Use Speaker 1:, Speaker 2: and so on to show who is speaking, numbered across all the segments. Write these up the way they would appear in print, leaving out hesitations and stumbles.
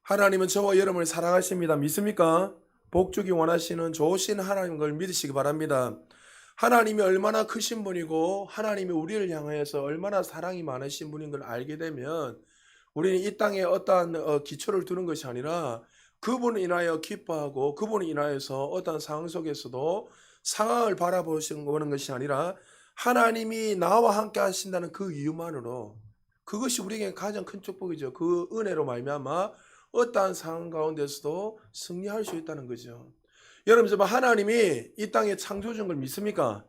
Speaker 1: 하나님은 저와 여러분을 사랑하십니다. 믿습니까? 복 주기 원하시는 좋으신 하나님인 걸 믿으시기 바랍니다. 하나님이 얼마나 크신 분이고 하나님이 우리를 향하여서 얼마나 사랑이 많으신 분인 걸 알게 되면 우리는 이 땅에 어떠한 기초를 두는 것이 아니라 그분을 인하여 기뻐하고 그분을 인하여서 어떠한 상황 속에서도 상황을 바라보시는 것이 아니라 하나님이 나와 함께 하신다는 그 이유만으로 그것이 우리에게 가장 큰 축복이죠. 그 은혜로 말미암아 어떠한 상황 가운데서도 승리할 수 있다는 거죠. 여러분 정말 하나님이 이 땅에 창조주인 걸 믿습니까?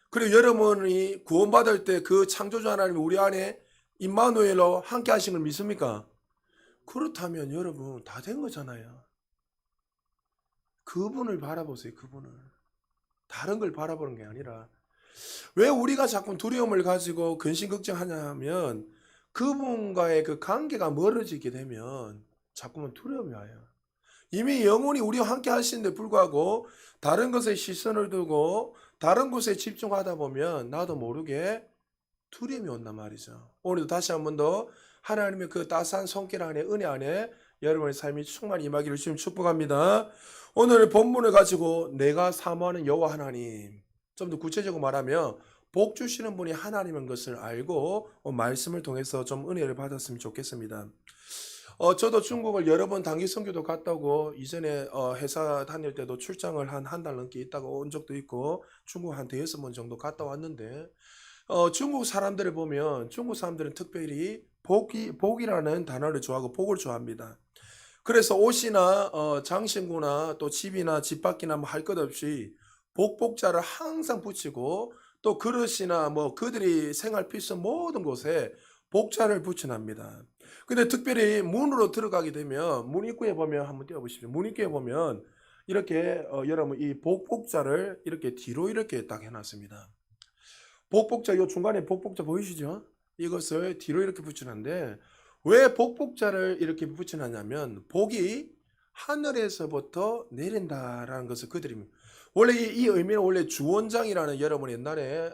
Speaker 1: 그리고 여러분이 구원받을 때 그 창조주 하나님이 우리 안에 임마누엘로 함께 하신 걸 믿습니까? 그렇다면 여러분 다 된 거잖아요. 그분을 바라보세요. 그분을. 다른 걸 바라보는 게 아니라 왜 우리가 자꾸 두려움을 가지고 근심 걱정하냐면 그분과의 그 관계가 멀어지게 되면 자꾸만 두려움이 와요. 이미 영혼이 우리와 함께 하시는데 불구하고 다른 것에 시선을 두고 다른 곳에 집중하다 보면 나도 모르게 두려움이 온단 말이죠. 오늘도 다시 한 번 더 하나님의 그 따스한 손길 안에 은혜 안에 여러분의 삶이 충만히 임하기를 주님 축복합니다. 오늘 본문을 가지고 내가 사모하는 여호와 하나님, 좀 더 구체적으로 말하면 복 주시는 분이 하나님인 것을 알고 말씀을 통해서 좀 은혜를 받았으면 좋겠습니다. 저도 중국을 여러 번 단기 선교도 갔다 오고 이전에 회사 다닐 때도 출장을 한 달 넘게 있다가 온 적도 있고 중국 한 대여섯 번 정도 갔다 왔는데 중국 사람들을 보면 중국 사람들은 특별히 복이라는 단어를 좋아하고 복을 좋아합니다. 그래서 옷이나 장신구나 또 집이나 집 밖이나 뭐 할 것 없이 복복자를 항상 붙이고 또 그릇이나 뭐 그들이 생활 필수 모든 곳에 복자를 붙여납니다. 근데 특별히 문으로 들어가게 되면 문 입구에 보면 한번 띄워보십시오. 문 입구에 보면 이렇게 여러분 이 복복자를 이렇게 뒤로 이렇게 딱 해놨습니다. 복복자 요 중간에 복복자 보이시죠? 이것을 뒤로 이렇게 붙여놨는데 왜 복복자를 이렇게 붙여놨냐면 복이 하늘에서부터 내린다라는 것을 그들이 원래 이 의미는 원래 주원장이라는 여러분 옛날에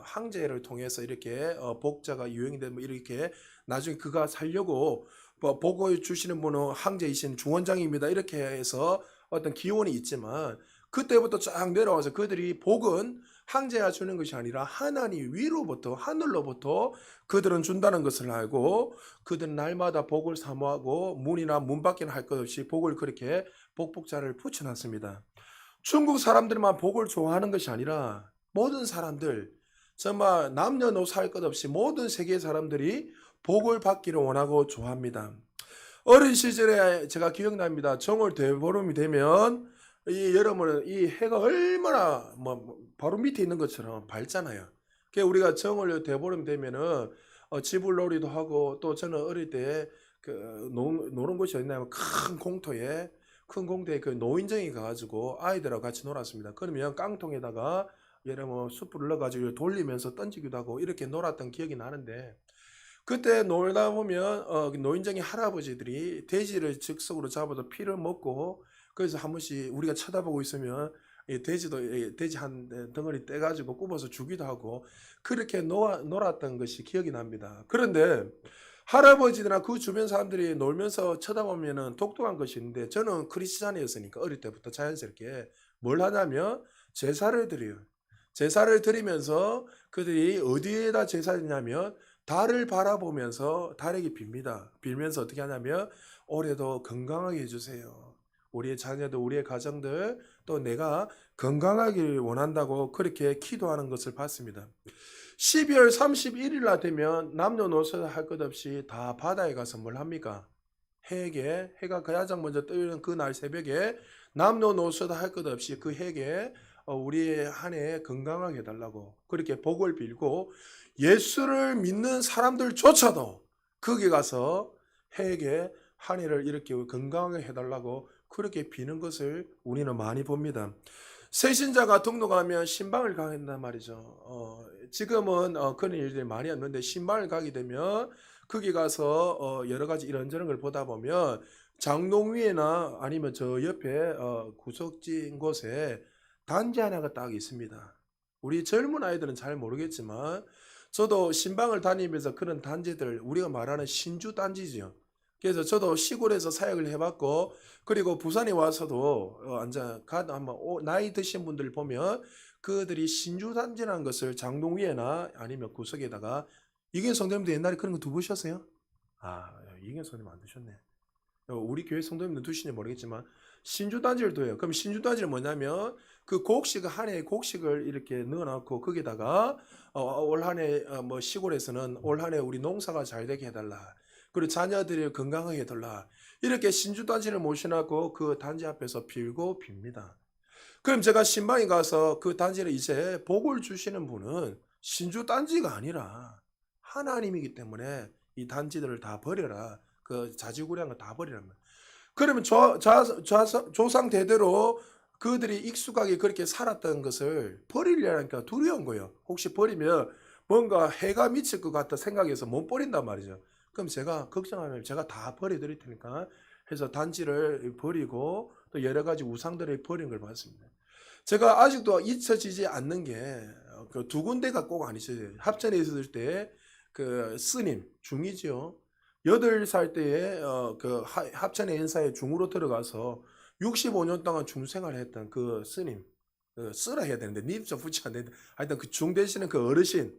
Speaker 1: 황제를 통해서 이렇게 복자가 유행이 되면 이렇게 나중에 그가 살려고 복을 주시는 분은 황제이신 주원장입니다 이렇게 해서 어떤 기원이 있지만 그때부터 쫙 내려와서 그들이 복은 황제가 주는 것이 아니라 하나님 위로부터 하늘로부터 그들은 준다는 것을 알고 그들은 날마다 복을 사모하고 문이나 문 밖에는 할 것 없이 복을 그렇게 복복자를 붙여놨습니다. 중국 사람들만 복을 좋아하는 것이 아니라 모든 사람들 정말 남녀노소 할 것 없이 모든 세계 사람들이 복을 받기를 원하고 좋아합니다. 어린 시절에 제가 기억납니다. 정월 대보름이 되면 이 여러분은 이 해가 얼마나 바로 밑에 있는 것처럼 밝잖아요. 그 우리가 정월 대보름 되면은 지불놀이도 하고 또 저는 어릴 때 그 노는 곳이 어디냐면 큰 공터에 그 노인정에 가가지고 아이들하고 같이 놀았습니다. 그러면 깡통에다가 여러분 숯불을 넣어가지고 돌리면서 던지기도 하고 이렇게 놀았던 기억이 나는데 그때 놀다 보면 그 노인정의 할아버지들이 돼지를 즉석으로 잡아서 피를 먹고 그래서 한 번씩 우리가 쳐다보고 있으면 이 돼지도 돼지 한 덩어리 떼가지고 굽어서 주기도 하고 그렇게 놀았던 것이 기억이 납니다. 그런데 할아버지들이나 그 주변 사람들이 놀면서 쳐다보면은 독특한 것이 있는데 저는 크리스찬이었으니까 어릴 때부터 자연스럽게 뭘 하냐면 제사를 드려요. 제사를 드리면서 그들이 어디에다 제사를 드냐면 달을 바라보면서 달에게 빕니다. 빌면서 어떻게 하냐면 올해도 건강하게 해주세요. 우리의 자녀들, 우리의 가정들, 또 내가 건강하길 원한다고 그렇게 기도하는 것을 봤습니다. 12월 31일 날 되면 남녀노소 할 것 없이 다 바다에 가서 뭘 합니까? 해가 가장 먼저 뜨는 그날 새벽에 남녀노소 할 것 없이 그 해에 우리의 한 해 건강하게 해달라고 그렇게 복을 빌고 예수를 믿는 사람들조차도 거기 가서 해에게 한 해를 이렇게 건강하게 해달라고 그렇게 비는 것을 우리는 많이 봅니다. 새신자가 등록하면 신방을 가야 한단 말이죠. 지금은 그런 일들이 많이 없는데 신방을 가게 되면 거기 가서 여러 가지 이런저런 걸 보다 보면 장롱 위에나 아니면 저 옆에 구석진 곳에 단지 하나가 딱 있습니다. 우리 젊은 아이들은 잘 모르겠지만 저도 신방을 다니면서 그런 단지들 우리가 말하는 신주 단지죠. 그래서 저도 시골에서 사역을 해봤고, 그리고 부산에 와서도 한번 나이 드신 분들 보면 그들이 신주단지라는 것을 장동 위에나 아니면 구석에다가, 이게 성도님들 옛날에 그런 거 두부셨어요? 아, 이게 성도님 안 드셨네. 우리 교회 성도님들 두시는지 모르겠지만 신주단지를 둬요. 그럼 신주단지는 뭐냐면 그 곡식 한 해 곡식을 이렇게 넣어놓고 거기다가 올 한 해 뭐 시골에서는 올 한 해 우리 농사가 잘 되게 해달라. 그리고 자녀들이 건강하게 해달라. 이렇게 신주단지를 모셔놓고 그 단지 앞에서 빌고 빕니다. 그럼 제가 신방에 가서 그 단지를 이제 복을 주시는 분은 신주단지가 아니라 하나님이기 때문에 이 단지들을 다 버려라. 그 자지구량을 다 버리라는 거예요. 그러면 조상 대대로 그들이 익숙하게 그렇게 살았던 것을 버리려니까 두려운 거예요. 혹시 버리면 뭔가 해가 미칠 것 같다 생각해서 못 버린단 말이죠. 그럼 제가 걱정하면 제가 다 버려드릴 테니까 해서 단지를 버리고 또 여러 가지 우상들을 버린 걸 봤습니다. 제가 아직도 잊혀지지 않는 게 그 두 군데가 꼭 안 잊혀져요. 합천에 있었을 때 그 스님 중이지요. 8살 때에 그 합천의 연사에 중으로 들어가서 65년 동안 중생활을 했던 그 스님, 쓰라 해야 되는데 닙자 붙이 안 되는데 하여튼 그 중 되시는 그 어르신,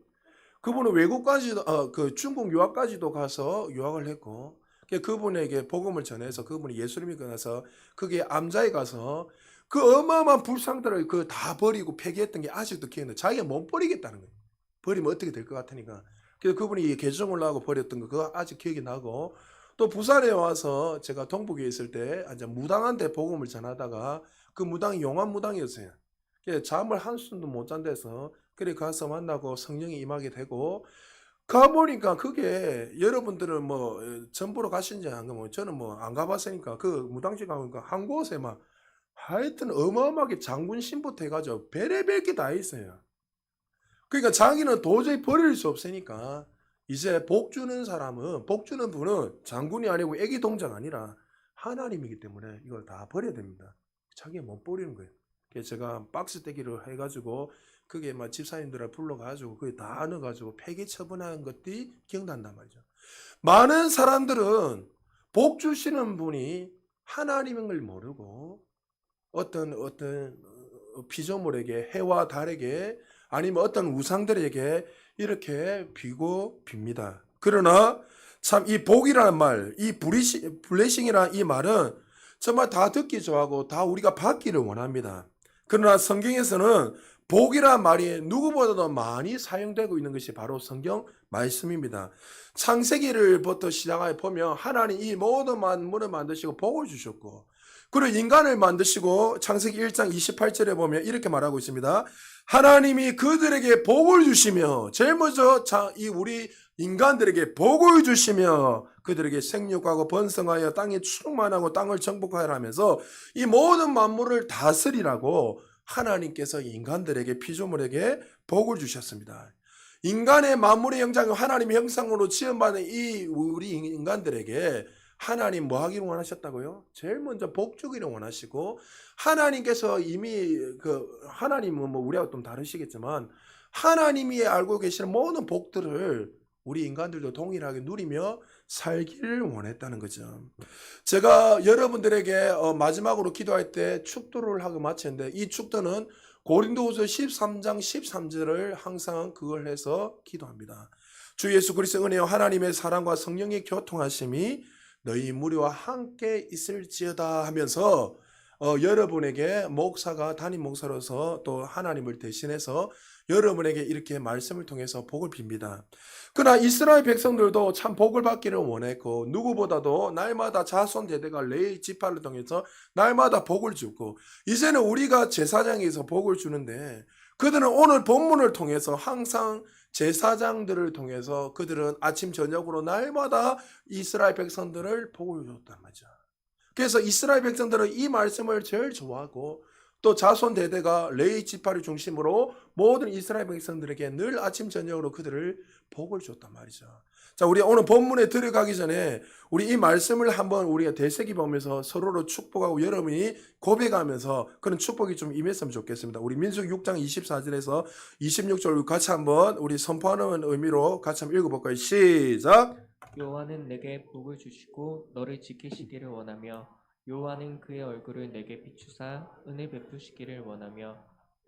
Speaker 1: 그분은 외국까지도 그 중국 유학까지도 가서 유학을 했고, 그분에게 복음을 전해서 그분이 예수를 믿고 나서 그게 암자에 가서 그 어마어마한 불상들을 그 다 버리고 폐기했던 게 아직도 기억나요. 자기가 못 버리겠다는 거예요. 버리면 어떻게 될 것 같으니까. 그래서 그분이 개종을 하고 버렸던 거 그거 아직 기억이 나고, 또 부산에 와서 제가 동북에 있을 때 이제 무당한테 복음을 전하다가 그 무당이 용암 무당이었어요. 그래서 잠을 한숨도 못 잔대서 그래 가서 만나고 성령이 임하게 되고, 가보니까 그게 여러분들은 뭐 전보로 가신지 안 가면 저는 뭐 안 가봤으니까 그 무당집 가니까 한 곳에 막 하여튼 어마어마하게 장군 신부터 해가지고 별의별 게 다 있어요. 그러니까 자기는 도저히 버릴 수 없으니까 이제 복 주는 사람은, 복 주는 분은 장군이 아니고 애기 동자가 아니라 하나님이기 때문에 이걸 다 버려야 됩니다. 자기가 못 버리는 거예요. 그래서 제가 박스 떼기를 해가지고 그게 막 집사님들을 불러가지고 그게 다 넣어가지고 폐기 처분하는 것들이 기억난단 말이죠. 많은 사람들은 복 주시는 분이 하나님인 걸 모르고 어떤 피조물에게, 해와 달에게 아니면 어떤 우상들에게 이렇게 비고 빕니다. 그러나 참 이 복이라는 말, 이 블레싱이라는 이 말은 정말 다 듣기 좋아하고 다 우리가 받기를 원합니다. 그러나 성경에서는 복이라는 말이 누구보다도 많이 사용되고 있는 것이 바로 성경 말씀입니다. 창세기를부터 시작해 보면 하나님 이 모든 만물을 만드시고 복을 주셨고, 그리고 인간을 만드시고 창세기 1장 28절에 보면 이렇게 말하고 있습니다. 하나님이 그들에게 복을 주시며, 제일 먼저 이 우리 인간들에게 복을 주시며 그들에게 생육하고 번성하여 땅에 충만하고 땅을 정복하여 하면서 이 모든 만물을 다스리라고 하나님께서 인간들에게, 피조물에게 복을 주셨습니다. 인간의 만물의 형상을 하나님의 형상으로 지음받은 이 우리 인간들에게 하나님 뭐 하기를 원하셨다고요? 제일 먼저 복 주기를 원하시고, 하나님께서 이미 하나님은 뭐 우리하고 좀 다르시겠지만 하나님이 알고 계시는 모든 복들을 우리 인간들도 동일하게 누리며 살기를 원했다는 거죠. 제가 여러분들에게 마지막으로 기도할 때 축도를 하고 마쳤는데, 이 축도는 고린도후서 13장 13절을 항상 그걸 해서 기도합니다. 주 예수 그리스도의 은혜와 하나님의 사랑과 성령의 교통하심이 너희 무리와 함께 있을지어다 하면서 여러분에게 목사가, 담임 목사로서 또 하나님을 대신해서 여러분에게 이렇게 말씀을 통해서 복을 빕니다. 그러나 이스라엘 백성들도 참 복을 받기를 원했고, 누구보다도 날마다 자손 대대가 레위 지파를 통해서 날마다 복을 주고, 이제는 우리가 제사장에서 복을 주는데 그들은 오늘 본문을 통해서 항상 제사장들을 통해서 그들은 아침 저녁으로 날마다 이스라엘 백성들을 복을 줬단 말이죠. 그래서 이스라엘 백성들은 이 말씀을 제일 좋아하고, 또 자손 대대가 레위 지파를 중심으로 모든 이스라엘 백성들에게 늘 아침 저녁으로 그들을 복을 줬단 말이죠. 자, 우리 오늘 본문에 들어가기 전에 우리 이 말씀을 한번 우리가 되새기보면서 서로를 축복하고 여러분이 고백하면서 그런 축복이 좀 임했으면 좋겠습니다. 우리 민수기 6장 24절에서 26절 같이 한번 우리 선포하는 의미로 같이 한번 읽어볼까요? 시작!
Speaker 2: 여호와는 내게 복을 주시고 너를 지키시기를 원하며 여호와는 그의 얼굴을 내게 비추사 은혜 베푸시기를 원하며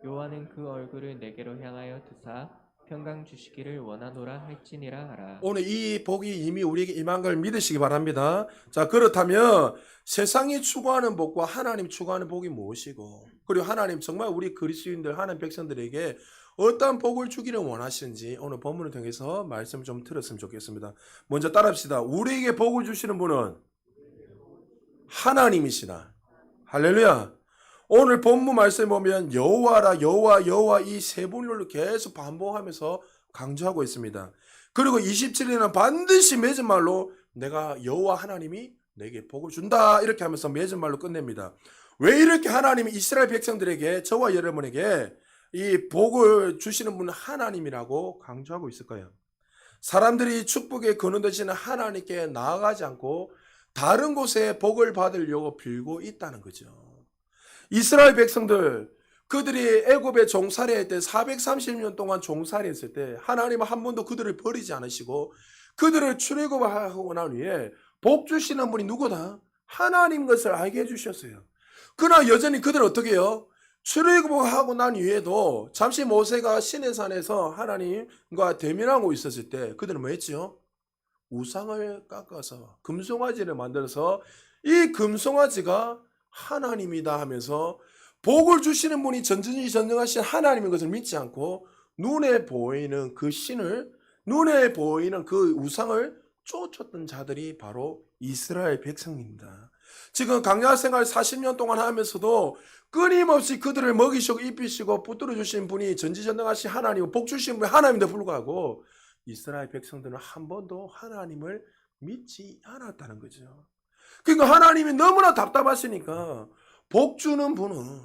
Speaker 2: 여호와는 그 얼굴을 내게로 향하여 드사 평강 주시기를 원하노라 할지니라 하라.
Speaker 1: 오늘 이 복이 이미 우리에게 임한 걸 믿으시기 바랍니다. 자, 그렇다면 세상이 추구하는 복과 하나님 추구하는 복이 무엇이고, 그리고 하나님 정말 우리 그리스도인들, 하나님 백성들에게 어떤 복을 주기를 원하시는지 오늘 본문을 통해서 말씀을 좀 들었으면 좋겠습니다. 먼저 따라합시다. 우리에게 복을 주시는 분은 하나님이시다. 할렐루야. 오늘 본문 말씀 보면 여호와라, 여호와, 여호와 이 세 분을 계속 반복하면서 강조하고 있습니다. 그리고 27일에는 반드시 맺은 말로 내가 여호와 하나님이 내게 복을 준다 이렇게 하면서 맺은 말로 끝냅니다. 왜 이렇게 하나님이 이스라엘 백성들에게, 저와 여러분에게 이 복을 주시는 분은 하나님이라고 강조하고 있을까요? 사람들이 축복의 근원 되시는 하나님께 나아가지 않고 다른 곳에 복을 받으려고 빌고 있다는 거죠. 이스라엘 백성들, 그들이 애굽에 종살이할 때 430년 동안 종살이했을 때 하나님은 한 번도 그들을 버리지 않으시고 그들을 출애굽하고 난 후에 복 주시는 분이 누구다? 하나님 것을 알게 해주셨어요. 그러나 여전히 그들은 어떻게 해요? 출애굽하고 난 이후에도 잠시 모세가 시내산에서 하나님과 대면하고 있었을 때 그들은 뭐 했지요? 우상을 깎아서 금송아지를 만들어서 이 금송아지가 하나님이다 하면서 복을 주시는 분이 전지전능하신 하나님인 것을 믿지 않고 눈에 보이는 그 신을, 눈에 보이는 그 우상을 쫓았던 자들이 바로 이스라엘 백성입니다. 지금 광야 생활 40년 동안 하면서도 끊임없이 그들을 먹이시고 입히시고 붙들어 주신 분이 전지전능하신 하나님, 복 주신 분이 하나님인데 불구하고 이스라엘 백성들은 한 번도 하나님을 믿지 않았다는 거죠. 그러니까 하나님이 너무나 답답하시니까 복 주는 분은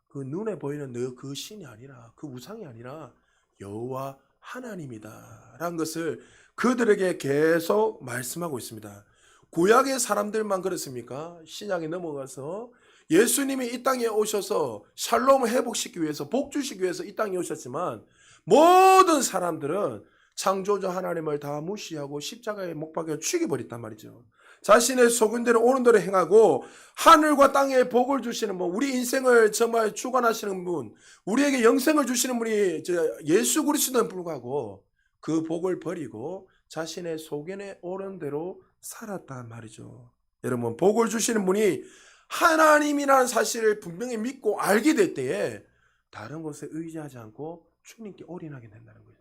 Speaker 1: 그 눈에 보이는 그 신이 아니라, 그 우상이 아니라 여호와 하나님이다 라는 것을 그들에게 계속 말씀하고 있습니다. 구약의 사람들만 그렇습니까? 신약에 넘어가서 예수님이 이 땅에 오셔서 샬롬을 회복시키기 위해서, 복 주시기 위해서 이 땅에 오셨지만 모든 사람들은 창조주 하나님을 다 무시하고 십자가에 못 박혀 죽여버렸단 말이죠. 자신의 속은대로 오는 대로 행하고 하늘과 땅에 복을 주시는 분, 우리 인생을 정말 주관하시는 분, 우리에게 영생을 주시는 분이 예수 그리스도는 불구하고 그 복을 버리고 자신의 소견에 오른 대로 살았단 말이죠. 여러분, 복을 주시는 분이 하나님이라는 사실을 분명히 믿고 알게 될 때에 다른 것에 의지하지 않고 주님께 올인하게 된다는 거예요.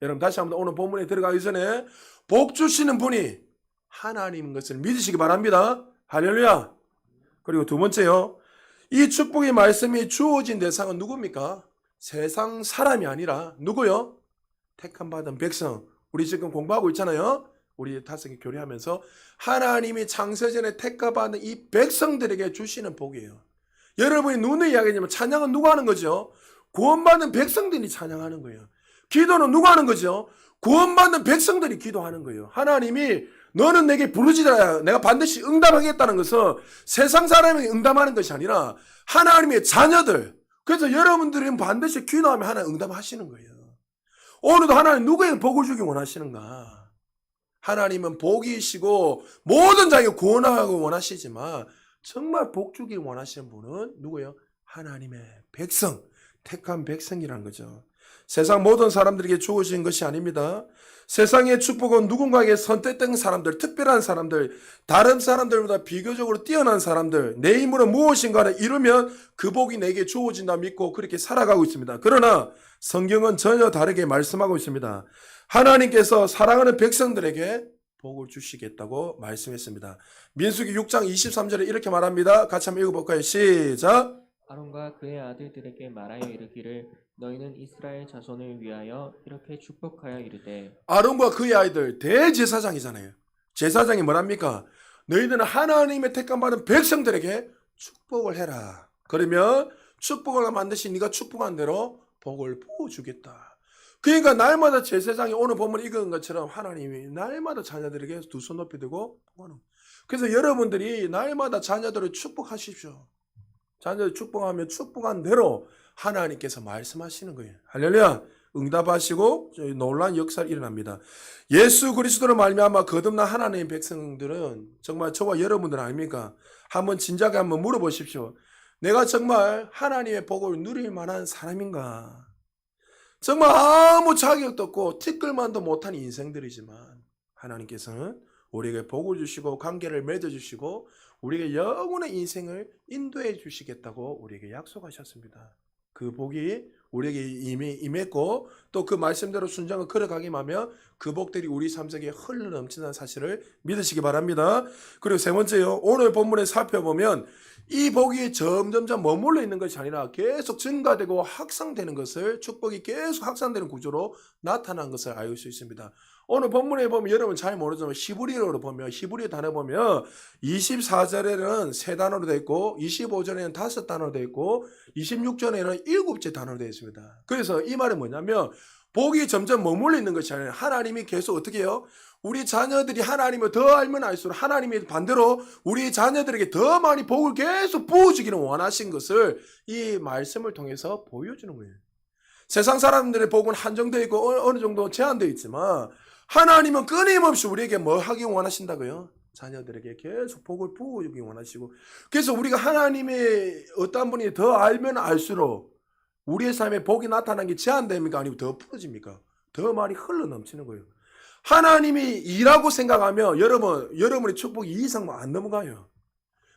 Speaker 1: 여러분, 다시 한번 오늘 본문에 들어가기 전에 복 주시는 분이 하나님인 것을 믿으시기 바랍니다. 할렐루야. 그리고 두 번째요, 이 축복의 말씀이 주어진 대상은 누굽니까? 세상 사람이 아니라 누구요? 택함 받은 백성. 우리 지금 공부하고 있잖아요. 우리 다섯개 교류하면서 하나님이 창세전에 택함받은 이 백성들에게 주시는 복이에요. 여러분이 눈에 이야기하지만 찬양은 누가 하는 거죠? 구원받은 백성들이 찬양하는 거예요. 기도는 누가 하는 거죠? 구원받는 백성들이 기도하는 거예요. 하나님이 너는 내게 부르짖어야 내가 반드시 응답하겠다는 것은 세상 사람이 응답하는 것이 아니라 하나님의 자녀들. 그래서 여러분들은 반드시 기도하면 하나님 응답하시는 거예요. 오늘도 하나님 누구에게 복을 주기 원하시는가? 하나님은 복이시고 모든 자에게 구원하고 원하시지만 정말 복 주기 원하시는 분은 누구예요? 하나님의 백성, 택한 백성이라는 거죠. 세상 모든 사람들에게 주어진 것이 아닙니다. 세상의 축복은 누군가에게 선택된 사람들, 특별한 사람들, 다른 사람들보다 비교적으로 뛰어난 사람들, 내 힘으로 무엇인가를 이루면 그 복이 내게 주어진다 믿고 그렇게 살아가고 있습니다. 그러나 성경은 전혀 다르게 말씀하고 있습니다. 하나님께서 사랑하는 백성들에게 복을 주시겠다고 말씀했습니다. 민수기 6장 23절에 이렇게 말합니다. 같이 한번 읽어볼까요? 시작.
Speaker 2: 아론과 그의 아들들에게 말하여 이르기를 너희는 이스라엘 자손을 위하여 이렇게 축복하여 이르되.
Speaker 1: 아론과 그의 아이들 대제사장이잖아요. 제사장이 뭐랍니까? 너희들은 하나님의 택함받은 백성들에게 축복을 해라. 그러면 축복을 반드시 네가 축복한 대로 복을 부어주겠다. 그러니까 날마다 제사장이 오늘 본문 읽은 것처럼 하나님이 날마다 자녀들에게 두 손 높이 들고 복하는. 그래서 여러분들이 날마다 자녀들을 축복하십시오. 자녀들 축복하면 축복한 대로 하나님께서 말씀하시는 거예요. 할렐루야. 응답하시고 놀라운 역사가 일어납니다. 예수 그리스도로 말미암아 거듭난 하나님의 백성들은 정말 저와 여러분들 아닙니까? 한번 진작에 한번 물어보십시오. 내가 정말 하나님의 복을 누릴 만한 사람인가? 정말 아무 자격도 없고 티끌만도 못한 인생들이지만 하나님께서는 우리에게 복을 주시고 관계를 맺어주시고 우리에게 영원의 인생을 인도해 주시겠다고 우리에게 약속하셨습니다. 그 복이 우리에게 임했고 또 그 말씀대로 순종을 걸어가기만 하면 그 복들이 우리 삶 속에 흘러넘치는 사실을 믿으시기 바랍니다. 그리고 세 번째요. 오늘 본문에 살펴보면 이 복이 점점점 머물러 있는 것이 아니라 계속 증가되고 확산되는 것을 축복이 계속 확산되는 구조로 나타난 것을 알 수 있습니다. 오늘 본문에 보면 여러분 잘 모르지만 히브리어로 보면 히브리어 단어 보면 24절에는 3단어로 되어 있고 25절에는 5단어로 되어 있고 26절에는 7째 단어로 되어 있습니다. 그래서 이 말은 뭐냐면 복이 점점 머물러 있는 것이 아니라 하나님이 계속 어떻게 해요? 우리 자녀들이 하나님을 더 알면 알수록 하나님이 반대로 우리 자녀들에게 더 많이 복을 계속 부어주기를 원하신 것을 이 말씀을 통해서 보여주는 거예요. 세상 사람들의 복은 한정되어 있고 어느 정도 제한되어 있지만 하나님은 끊임없이 우리에게 뭐 하기 원하신다고요? 자녀들에게 계속 복을 부어주기 원하시고 그래서 우리가 하나님의 어떤 분이 더 알면 알수록 우리의 삶에 복이 나타나는 게 제한됩니까? 아니면 더 풀어집니까? 더 많이 흘러넘치는 거예요. 하나님이 이라고 생각하면 여러분의 축복이 이 이상 안 넘어가요.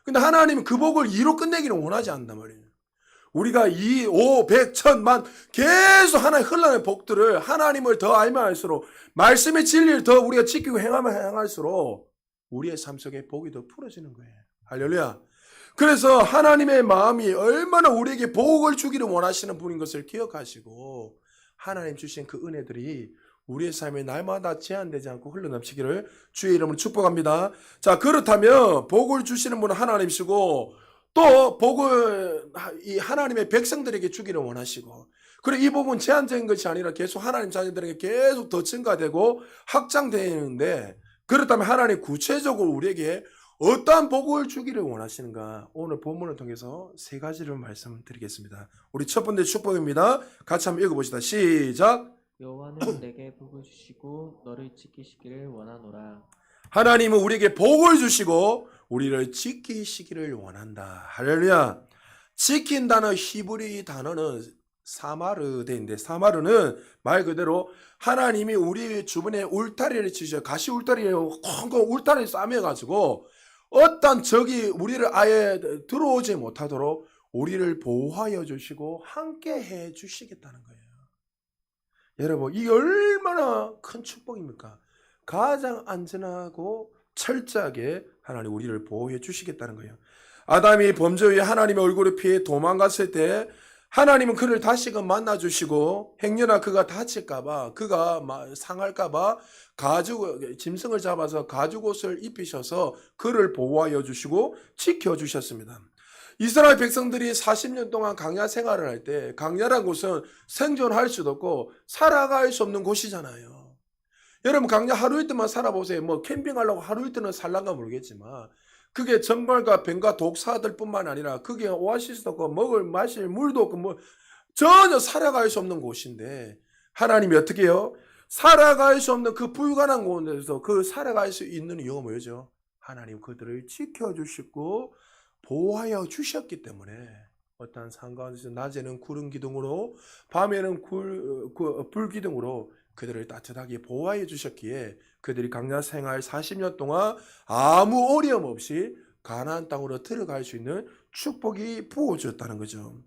Speaker 1: 근데 하나님은 그 복을 이로 끝내기를 원하지 않는단 말이에요. 우리가 2, 5, 100, 1000만 계속 하나의 흘러가는 복들을 하나님을 더 알면 알수록 말씀의 진리를 더 우리가 지키고 행하면 행할수록 우리의 삶 속에 복이 더 풀어지는 거예요. 할렐루야. 그래서 하나님의 마음이 얼마나 우리에게 복을 주기를 원하시는 분인 것을 기억하시고 하나님 주신 그 은혜들이 우리의 삶에 날마다 제한되지 않고 흘러넘치기를 주의 이름으로 축복합니다. 자, 그렇다면 복을 주시는 분은 하나님이시고 또 복을 이 하나님의 백성들에게 주기를 원하시고 그리고 이 복은 제한적인 것이 아니라 계속 하나님 자녀들에게 계속 더 증가되고 확장되는데 그렇다면 하나님 구체적으로 우리에게 어떠한 복을 주기를 원하시는가 오늘 본문을 통해서 3가지를 말씀드리겠습니다. 우리 첫 번째 축복입니다. 같이 한번 읽어봅시다. 시작.
Speaker 2: 여호와는 내게 복을 주시고 너를 지키시기를 원하노라.
Speaker 1: 하나님은 우리에게 복을 주시고 우리를 지키시기를 원한다. 할렐루야. 지킨다는 히브리 단어는 사마르데인데 사마르는 말 그대로 하나님이 우리 주변에 울타리를 치셔 가시 울타리에 콩콩 울타리를 싸매가지고 어떤 적이 우리를 아예 들어오지 못하도록 우리를 보호하여 주시고 함께 해 주시겠다는 거예요. 여러분 이게 얼마나 큰 축복입니까? 가장 안전하고 철저하게 하나님 우리를 보호해 주시겠다는 거예요. 아담이 범죄 후에 하나님의 얼굴을 피해 도망갔을 때 하나님은 그를 다시금 만나주시고 행여나 그가 다칠까봐 그가 상할까봐 짐승을 잡아서 가죽옷을 입히셔서 그를 보호하여 주시고 지켜주셨습니다. 이스라엘 백성들이 40년 동안 광야 생활을 할 때 광야란 곳은 생존할 수도 없고 살아갈 수 없는 곳이잖아요. 여러분 광야 하루 이틀만 살아보세요. 뭐 캠핑하려고 하루 이틀은 살란가 모르겠지만 그게 정갈과 뱀과 독사들 뿐만 아니라 그게 오아시스도 없고 마실 물도 없고 뭐 전혀 살아갈 수 없는 곳인데 하나님이 어떻게 해요? 살아갈 수 없는 그 불가능한 곳에서 그 살아갈 수 있는 이유가 뭐죠? 하나님 그들을 지켜주시고 보호하여 주셨기 때문에 어떠한 상관에서 낮에는 구름 기둥으로 밤에는 불 기둥으로 그들을 따뜻하게 보호하여 주셨기에 그들이 광야 생활 40년 동안 아무 어려움 없이 가나안 땅으로 들어갈 수 있는 축복이 부어졌다는 거죠.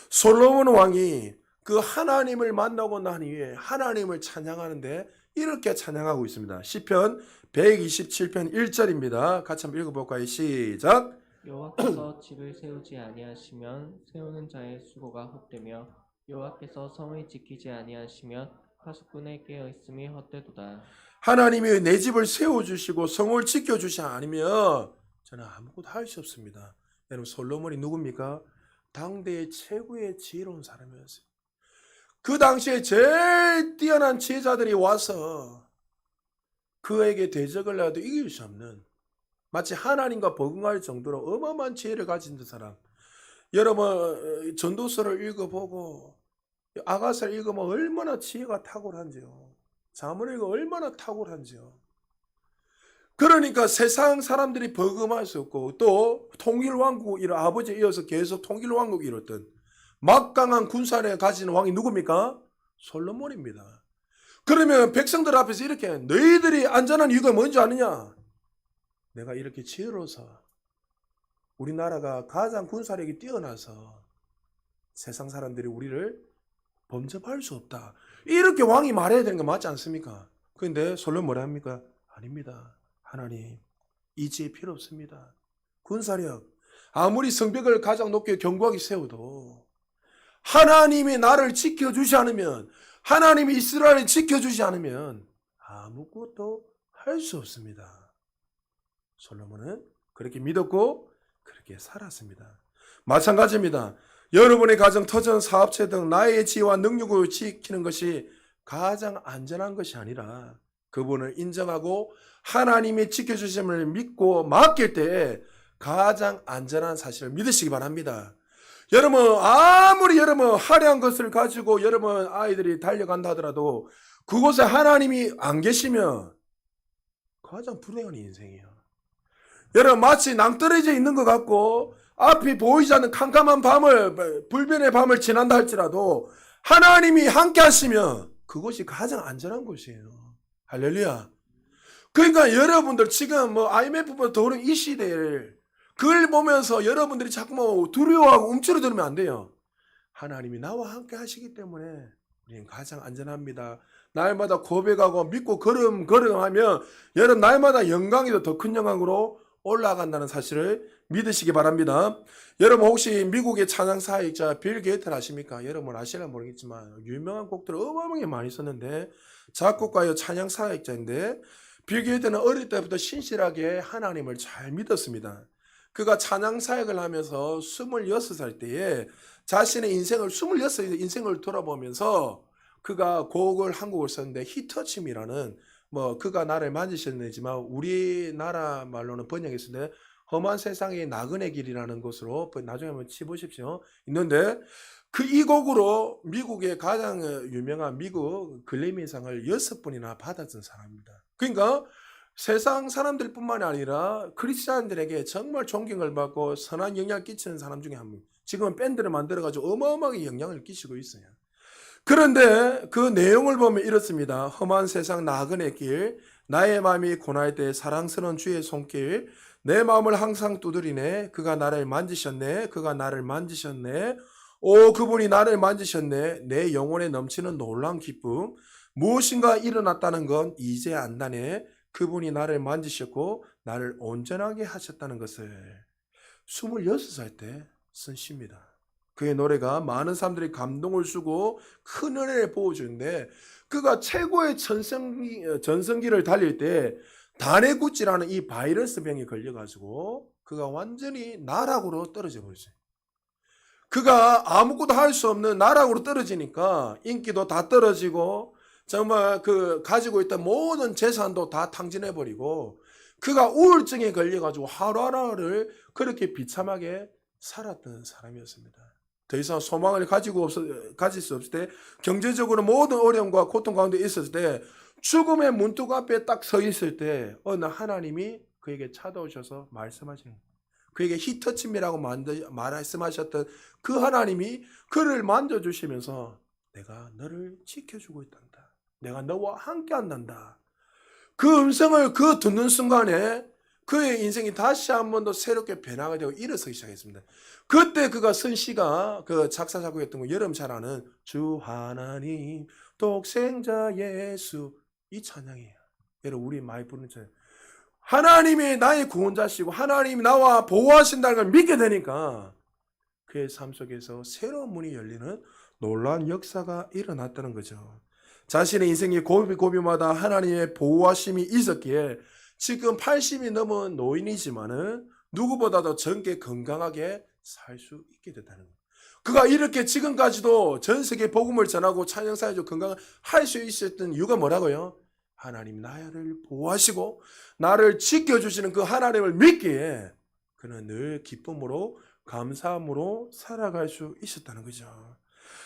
Speaker 1: 솔로몬 왕이 그 하나님을 만나고 난 이후에 하나님을 찬양하는데 이렇게 찬양하고 있습니다. 시편 127편 1절입니다. 같이 한번 읽어볼까요? 시작.
Speaker 2: 여호와께서 집을 세우지 아니하시면 세우는 자의 수고가 헛되며 여호와께서 성을 지키지 아니하시면 파수꾼의 깨어 있음이 헛되도다.
Speaker 1: 하나님이 내 집을 세워주시고 성을 지켜주시 아니면 저는 아무것도 할 수 없습니다. 여러분 솔로몬이 누굽니까? 당대의 최고의 지혜로운 사람이었어요. 그 당시에 제일 뛰어난 지혜자들이 와서 그에게 대적을 해도 이길 수 없는 마치 하나님과 버금갈 정도로 어마어마한 지혜를 가진 사람. 여러분 전도서를 읽어보고 아가서를 읽으면 얼마나 지혜가 탁월한지요. 잠언을 읽으면 얼마나 탁월한지요. 그러니까 세상 사람들이 버금할 수 없고 또 통일왕국 이런 아버지에 이어서 계속 통일왕국 이뤘던 막강한 군사력을 가진 왕이 누굽니까? 솔로몬입니다. 그러면 백성들 앞에서 이렇게 너희들이 안전한 이유가 뭔지 아느냐? 내가 이렇게 지혜로워서 우리나라가 가장 군사력이 뛰어나서 세상 사람들이 우리를 범접할 수 없다. 이렇게 왕이 말해야 되는 거 맞지 않습니까? 그런데 솔로몬 뭐라 합니까? 아닙니다. 하나님, 이 지혜 필요 없습니다. 군사력, 아무리 성벽을 가장 높게 견고하게 세워도 하나님이 나를 지켜주지 않으면, 하나님이 이스라엘을 지켜주지 않으면 아무것도 할 수 없습니다. 솔로몬은 그렇게 믿었고 그렇게 살았습니다. 마찬가지입니다. 여러분의 가정, 터전, 사업체 등 나의 지혜와 능력을 지키는 것이 가장 안전한 것이 아니라 그분을 인정하고 하나님이 지켜주심을 믿고 맡길 때에 가장 안전한 사실을 믿으시기 바랍니다. 여러분 아무리 여러분 화려한 것을 가지고 여러분 아이들이 달려간다 하더라도 그곳에 하나님이 안 계시면 가장 불행한 인생이에요. 여러분 마치 낭떠러져 있는 것 같고 앞이 보이지 않는 캄캄한 밤을 불변의 밤을 지난다 할지라도 하나님이 함께 하시면 그것이 가장 안전한 곳이에요. 할렐루야. 그러니까 여러분들 지금 IMF보다 더 어려운 이 시대를 그걸 보면서 여러분들이 자꾸 두려워하고 움츠러들면 안 돼요. 하나님이 나와 함께 하시기 때문에 우리는 가장 안전합니다. 날마다 고백하고 믿고 걸음하면 여러분 날마다 영광이 더 큰 영광으로 올라간다는 사실을 믿으시기 바랍니다. 여러분 혹시 미국의 찬양 사역자 빌 게이트를 아십니까? 여러분 아실까 모르겠지만 유명한 곡들을 어마어마하게 많이 썼는데 작곡가요 찬양 사역자인데 빌 게이트는 어릴 때부터 신실하게 하나님을 잘 믿었습니다. 그가 찬양 사역을 하면서 26살 때에 자신의 인생을 26살 인생을 돌아보면서 그가 한 곡을 썼는데 히터침이라는 그가 나를 만지셨네지만 우리나라 말로는 번역했을 때 험한 세상의 나그네 길이라는 것으로 나중에 한번 치보십시오. 있는데 이 곡으로 미국의 가장 유명한 미국 글래미상을 6번이나 받았던 사람입니다. 그러니까 세상 사람들뿐만 아니라 크리스찬들에게 정말 존경을 받고 선한 영향을 끼치는 사람 중에 한 분. 지금은 밴드를 만들어가지고 어마어마하게 영향을 끼치고 있어요. 그런데 그 내용을 보면 이렇습니다. 험한 세상 나그네 길, 나의 마음이 고날 때 사랑스러운 주의 손길, 내 마음을 항상 두드리네. 그가 나를 만지셨네. 그가 나를 만지셨네. 오, 그분이 나를 만지셨네. 내 영혼에 넘치는 놀라운 기쁨. 무엇인가 일어났다는 건 이제 안다네. 그분이 나를 만지셨고 나를 온전하게 하셨다는 것을 26살 때 쓴 시입니다. 그의 노래가 많은 사람들이 감동을 주고 큰 은혜를 보여주는데 그가 최고의 전성기를 달릴 때 다네구찌라는 이 바이러스 병에 걸려가지고 그가 완전히 나락으로 떨어져 버렸어요. 그가 아무것도 할 수 없는 나락으로 떨어지니까 인기도 다 떨어지고 정말 그 가지고 있던 모든 재산도 다 탕진해버리고 그가 우울증에 걸려가지고 하루하루를 그렇게 비참하게 살았던 사람이었습니다. 더 이상 소망을 가질 수 없을 때 경제적으로 모든 어려움과 고통 가운데 있었을 때 죽음의 문턱 앞에 딱 서 있을 때 어느 하나님이 그에게 찾아오셔서 말씀하시는 거예요. 그에게 히터침이라고 말씀하셨던 그 하나님이 그를 만져주시면서 내가 너를 지켜주고 있단다. 내가 너와 함께 한단다. 그 음성을 듣는 순간에 그의 인생이 다시 한 번 더 새롭게 변화가 되고 일어서기 시작했습니다. 그때 그가 쓴 시가 그 작사 작곡했던 거 여러분 잘 아는 주 하나님 독생자 예수 이 찬양이에요. 여러분 우리 많이 부르는 찬양. 하나님이 나의 구원자시고 하나님이 나와 보호하신다는 걸 믿게 되니까 그의 삶 속에서 새로운 문이 열리는 놀라운 역사가 일어났다는 거죠. 자신의 인생의 고비고비마다 하나님의 보호하심이 있었기에 지금 80이 넘은 노인이지만은 누구보다도 젊게 건강하게 살 수 있게 됐다는 거예요. 그가 이렇게 지금까지도 전 세계 복음을 전하고 찬양사회적 건강을 할 수 있었던 이유가 뭐라고요? 하나님 나를 보호하시고 나를 지켜주시는 그 하나님을 믿기에 그는 늘 기쁨으로 감사함으로 살아갈 수 있었다는 거죠.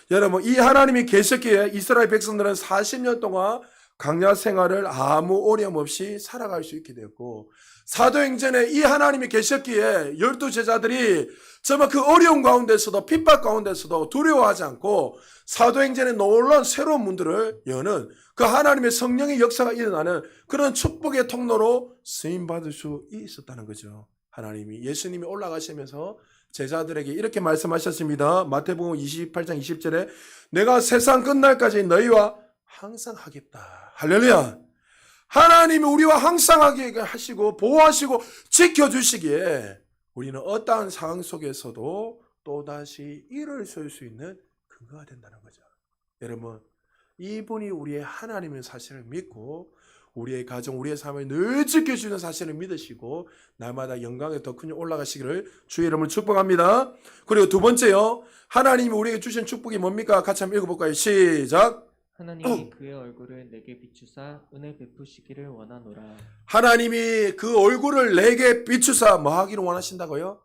Speaker 1: 여러분, 이 하나님이 계셨기에 이스라엘 백성들은 40년 동안 광야 생활을 아무 어려움 없이 살아갈 수 있게 되었고, 사도행전에 이 하나님이 계셨기에 12제자들이 정말 그 어려움 가운데서도 핍박 가운데서도 두려워하지 않고 사도행전에 놀라운 새로운 문들을 여는 그 하나님의 성령의 역사가 일어나는 그런 축복의 통로로 쓰임받을 수 있었다는 거죠. 하나님이, 예수님이 올라가시면서 제자들에게 이렇게 말씀하셨습니다. 마태복음 28장 20절에 내가 세상 끝날까지 너희와 항상 하겠다. 할렐루야. 하나님이 우리와 항상 하게 하시고 보호하시고 지켜주시기에 우리는 어떠한 상황 속에서도 또다시 일어설 수 있는 근거가 된다는 거죠. 여러분, 이분이 우리의 하나님의 사실을 믿고 우리의 가정, 우리의 삶을 늘 지켜주는 사실을 믿으시고 날마다 영광에 더 크게 올라가시기를 주의 이름으로 축복합니다. 그리고 두 번째요, 하나님이 우리에게 주신 축복이 뭡니까? 같이 한번 읽어볼까요? 시작.
Speaker 2: 하나님이 그의 얼굴을 내게 비추사 은혜 베푸시기를 원하노라.
Speaker 1: 하나님이 그 얼굴을 내게 비추사 뭐 하기를 원하신다고요?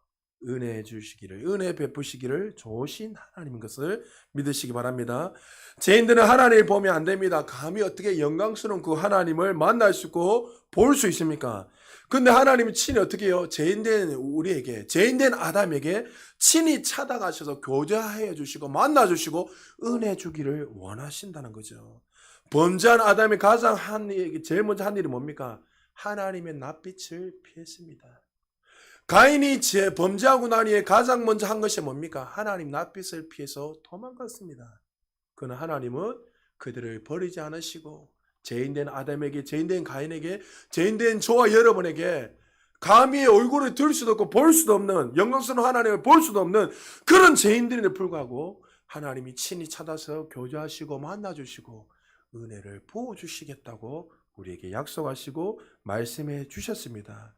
Speaker 1: 은혜 주시기를, 은혜 베푸시기를 좋으신 하나님인 것을 믿으시기 바랍니다. 죄인들은 하나님을 보면 안 됩니다. 감히 어떻게 영광스러운 그 하나님을 만날 수 있고 볼 수 있습니까? 근데 하나님은 친히 어떻게 해요? 죄인된 우리에게, 죄인된 아담에게 친히 찾아가셔서 교제해 주시고 만나 주시고 은혜 주기를 원하신다는 거죠. 범죄한 아담이 가장 제일 먼저 한 일이 뭡니까? 하나님의 낯빛을 피했습니다. 가인이 범죄하고 난 후에 가장 먼저 한 것이 뭡니까? 하나님 낯빛을 피해서 도망갔습니다. 그러나 하나님은 그들을 버리지 않으시고 죄인된 아담에게, 죄인된 가인에게, 죄인된 저와 여러분에게 감히 얼굴을 들 수도 없고 볼 수도 없는, 영광스러운 하나님을 볼 수도 없는 그런 죄인들인데 불구하고 하나님이 친히 찾아서 교제하시고 만나주시고 은혜를 부어주시겠다고 우리에게 약속하시고 말씀해 주셨습니다.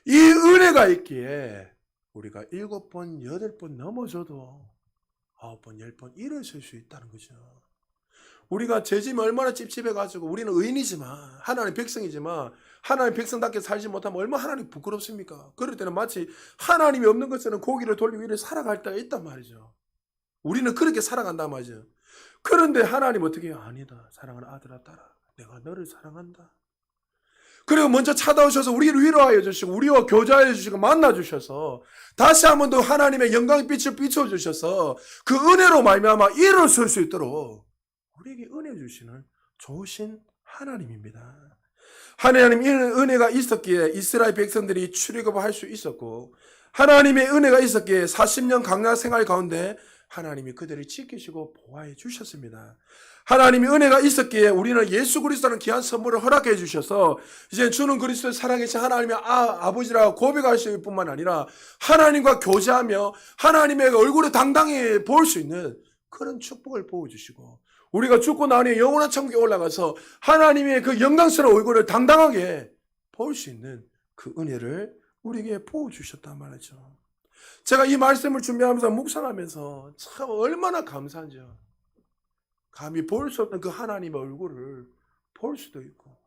Speaker 1: 이 은혜가 있기에 우리가 7번, 8번 넘어져도 9번, 10번 일어설 수 있다는 거죠. 우리가 죄짐이 얼마나 찝찝해가지고 우리는 의인이지만, 하나님 백성이지만 하나님 백성답게 살지 못하면 얼마나 하나님 부끄럽습니까? 그럴 때는 마치 하나님이 없는 것처럼 고기를 돌리고 이렇게 살아갈 때가 있단 말이죠. 우리는 그렇게 살아간단 말이죠. 그런데 하나님 어떻게 해요? 아니다. 사랑하는 아들아, 딸아, 내가 너를 사랑한다. 그리고 먼저 찾아오셔서 우리를 위로하여 주시고 우리와 교제하여 주시고 만나 주셔서 다시 한 번 더 하나님의 영광의 빛을 비춰주셔서 그 은혜로 말미암아 일어설 수 있도록 우리에게 은혜 주시는 좋으신 하나님입니다. 하나님 은혜가 있었기에 이스라엘 백성들이 출애굽을 할 수 있었고, 하나님의 은혜가 있었기에 40년 광야 생활 가운데 하나님이 그들을 지키시고 보호해 주셨습니다. 하나님의 은혜가 있었기에 우리는 예수 그리스도라는 귀한 선물을 허락해 주셔서 이제 주는 그리스도를 살아계신 하나님의 아버지라고 고백할 수 있을 뿐만 아니라 하나님과 교제하며 하나님의 얼굴을 당당히 볼 수 있는 그런 축복을 보여주시고, 우리가 죽고 난 후에 영원한 천국에 올라가서 하나님의 그 영광스러운 얼굴을 당당하게 볼 수 있는 그 은혜를 우리에게 보여주셨단 말이죠. 제가 이 말씀을 준비하면서 묵상하면서 참 얼마나 감사한지요. 감히 볼 수 없는 그 하나님의 얼굴을 볼 수도 있고,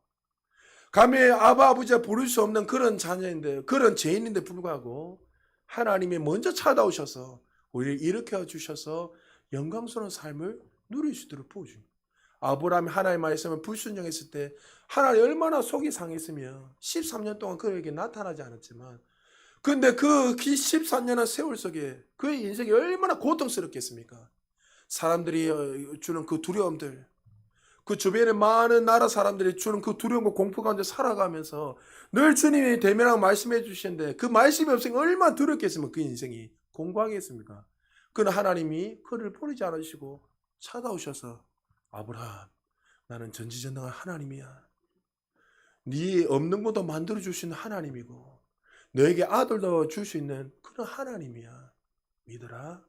Speaker 1: 감히 아버지가 부를 수 없는 그런 자녀인데, 그런 죄인인데 불구하고 하나님이 먼저 찾아오셔서 우리를 일으켜 주셔서 영광스러운 삶을 누릴 수 있도록 보여줍니다. 아브라함이 하나님의 말씀을 불순종했을 때 하나님 얼마나 속이 상했으며 13년 동안 그에게 나타나지 않았지만, 근데 그 13년의 세월 속에 그의 인생이 얼마나 고통스럽겠습니까? 사람들이 주는 그 두려움들, 그 주변에 많은 나라 사람들이 주는 그 두려움과 공포 가운데 살아가면서 늘 주님이 대면하고 말씀해 주시는데 그 말씀이 없으면 얼마나 두렵겠으면 그 인생이 공고하겠습니까? 그러나 하나님이 그를 버리지 않으시고 찾아오셔서, 아브라함, 나는 전지전능한 하나님이야. 네 없는 것도 만들어 주시는 하나님이고 너에게 아들도 줄 수 있는 그런 하나님이야. 믿어라.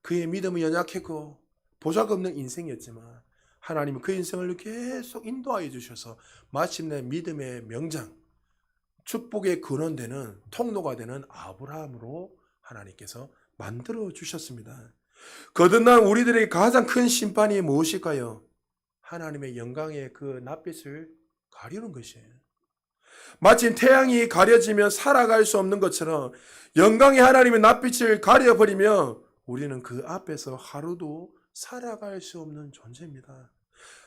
Speaker 1: 그의 믿음은 연약했고 보잘것없는 인생이었지만 하나님은 그 인생을 계속 인도하여 주셔서 마침내 믿음의 명장, 축복의 근원되는 통로가 되는 아브라함으로 하나님께서 만들어 주셨습니다. 거듭난 우리들에게 가장 큰 심판이 무엇일까요? 하나님의 영광의 그 낯빛을 가리는 것이에요. 마침 태양이 가려지면 살아갈 수 없는 것처럼 영광의 하나님의 낯빛을 가려버리면 우리는 그 앞에서 하루도 살아갈 수 없는 존재입니다.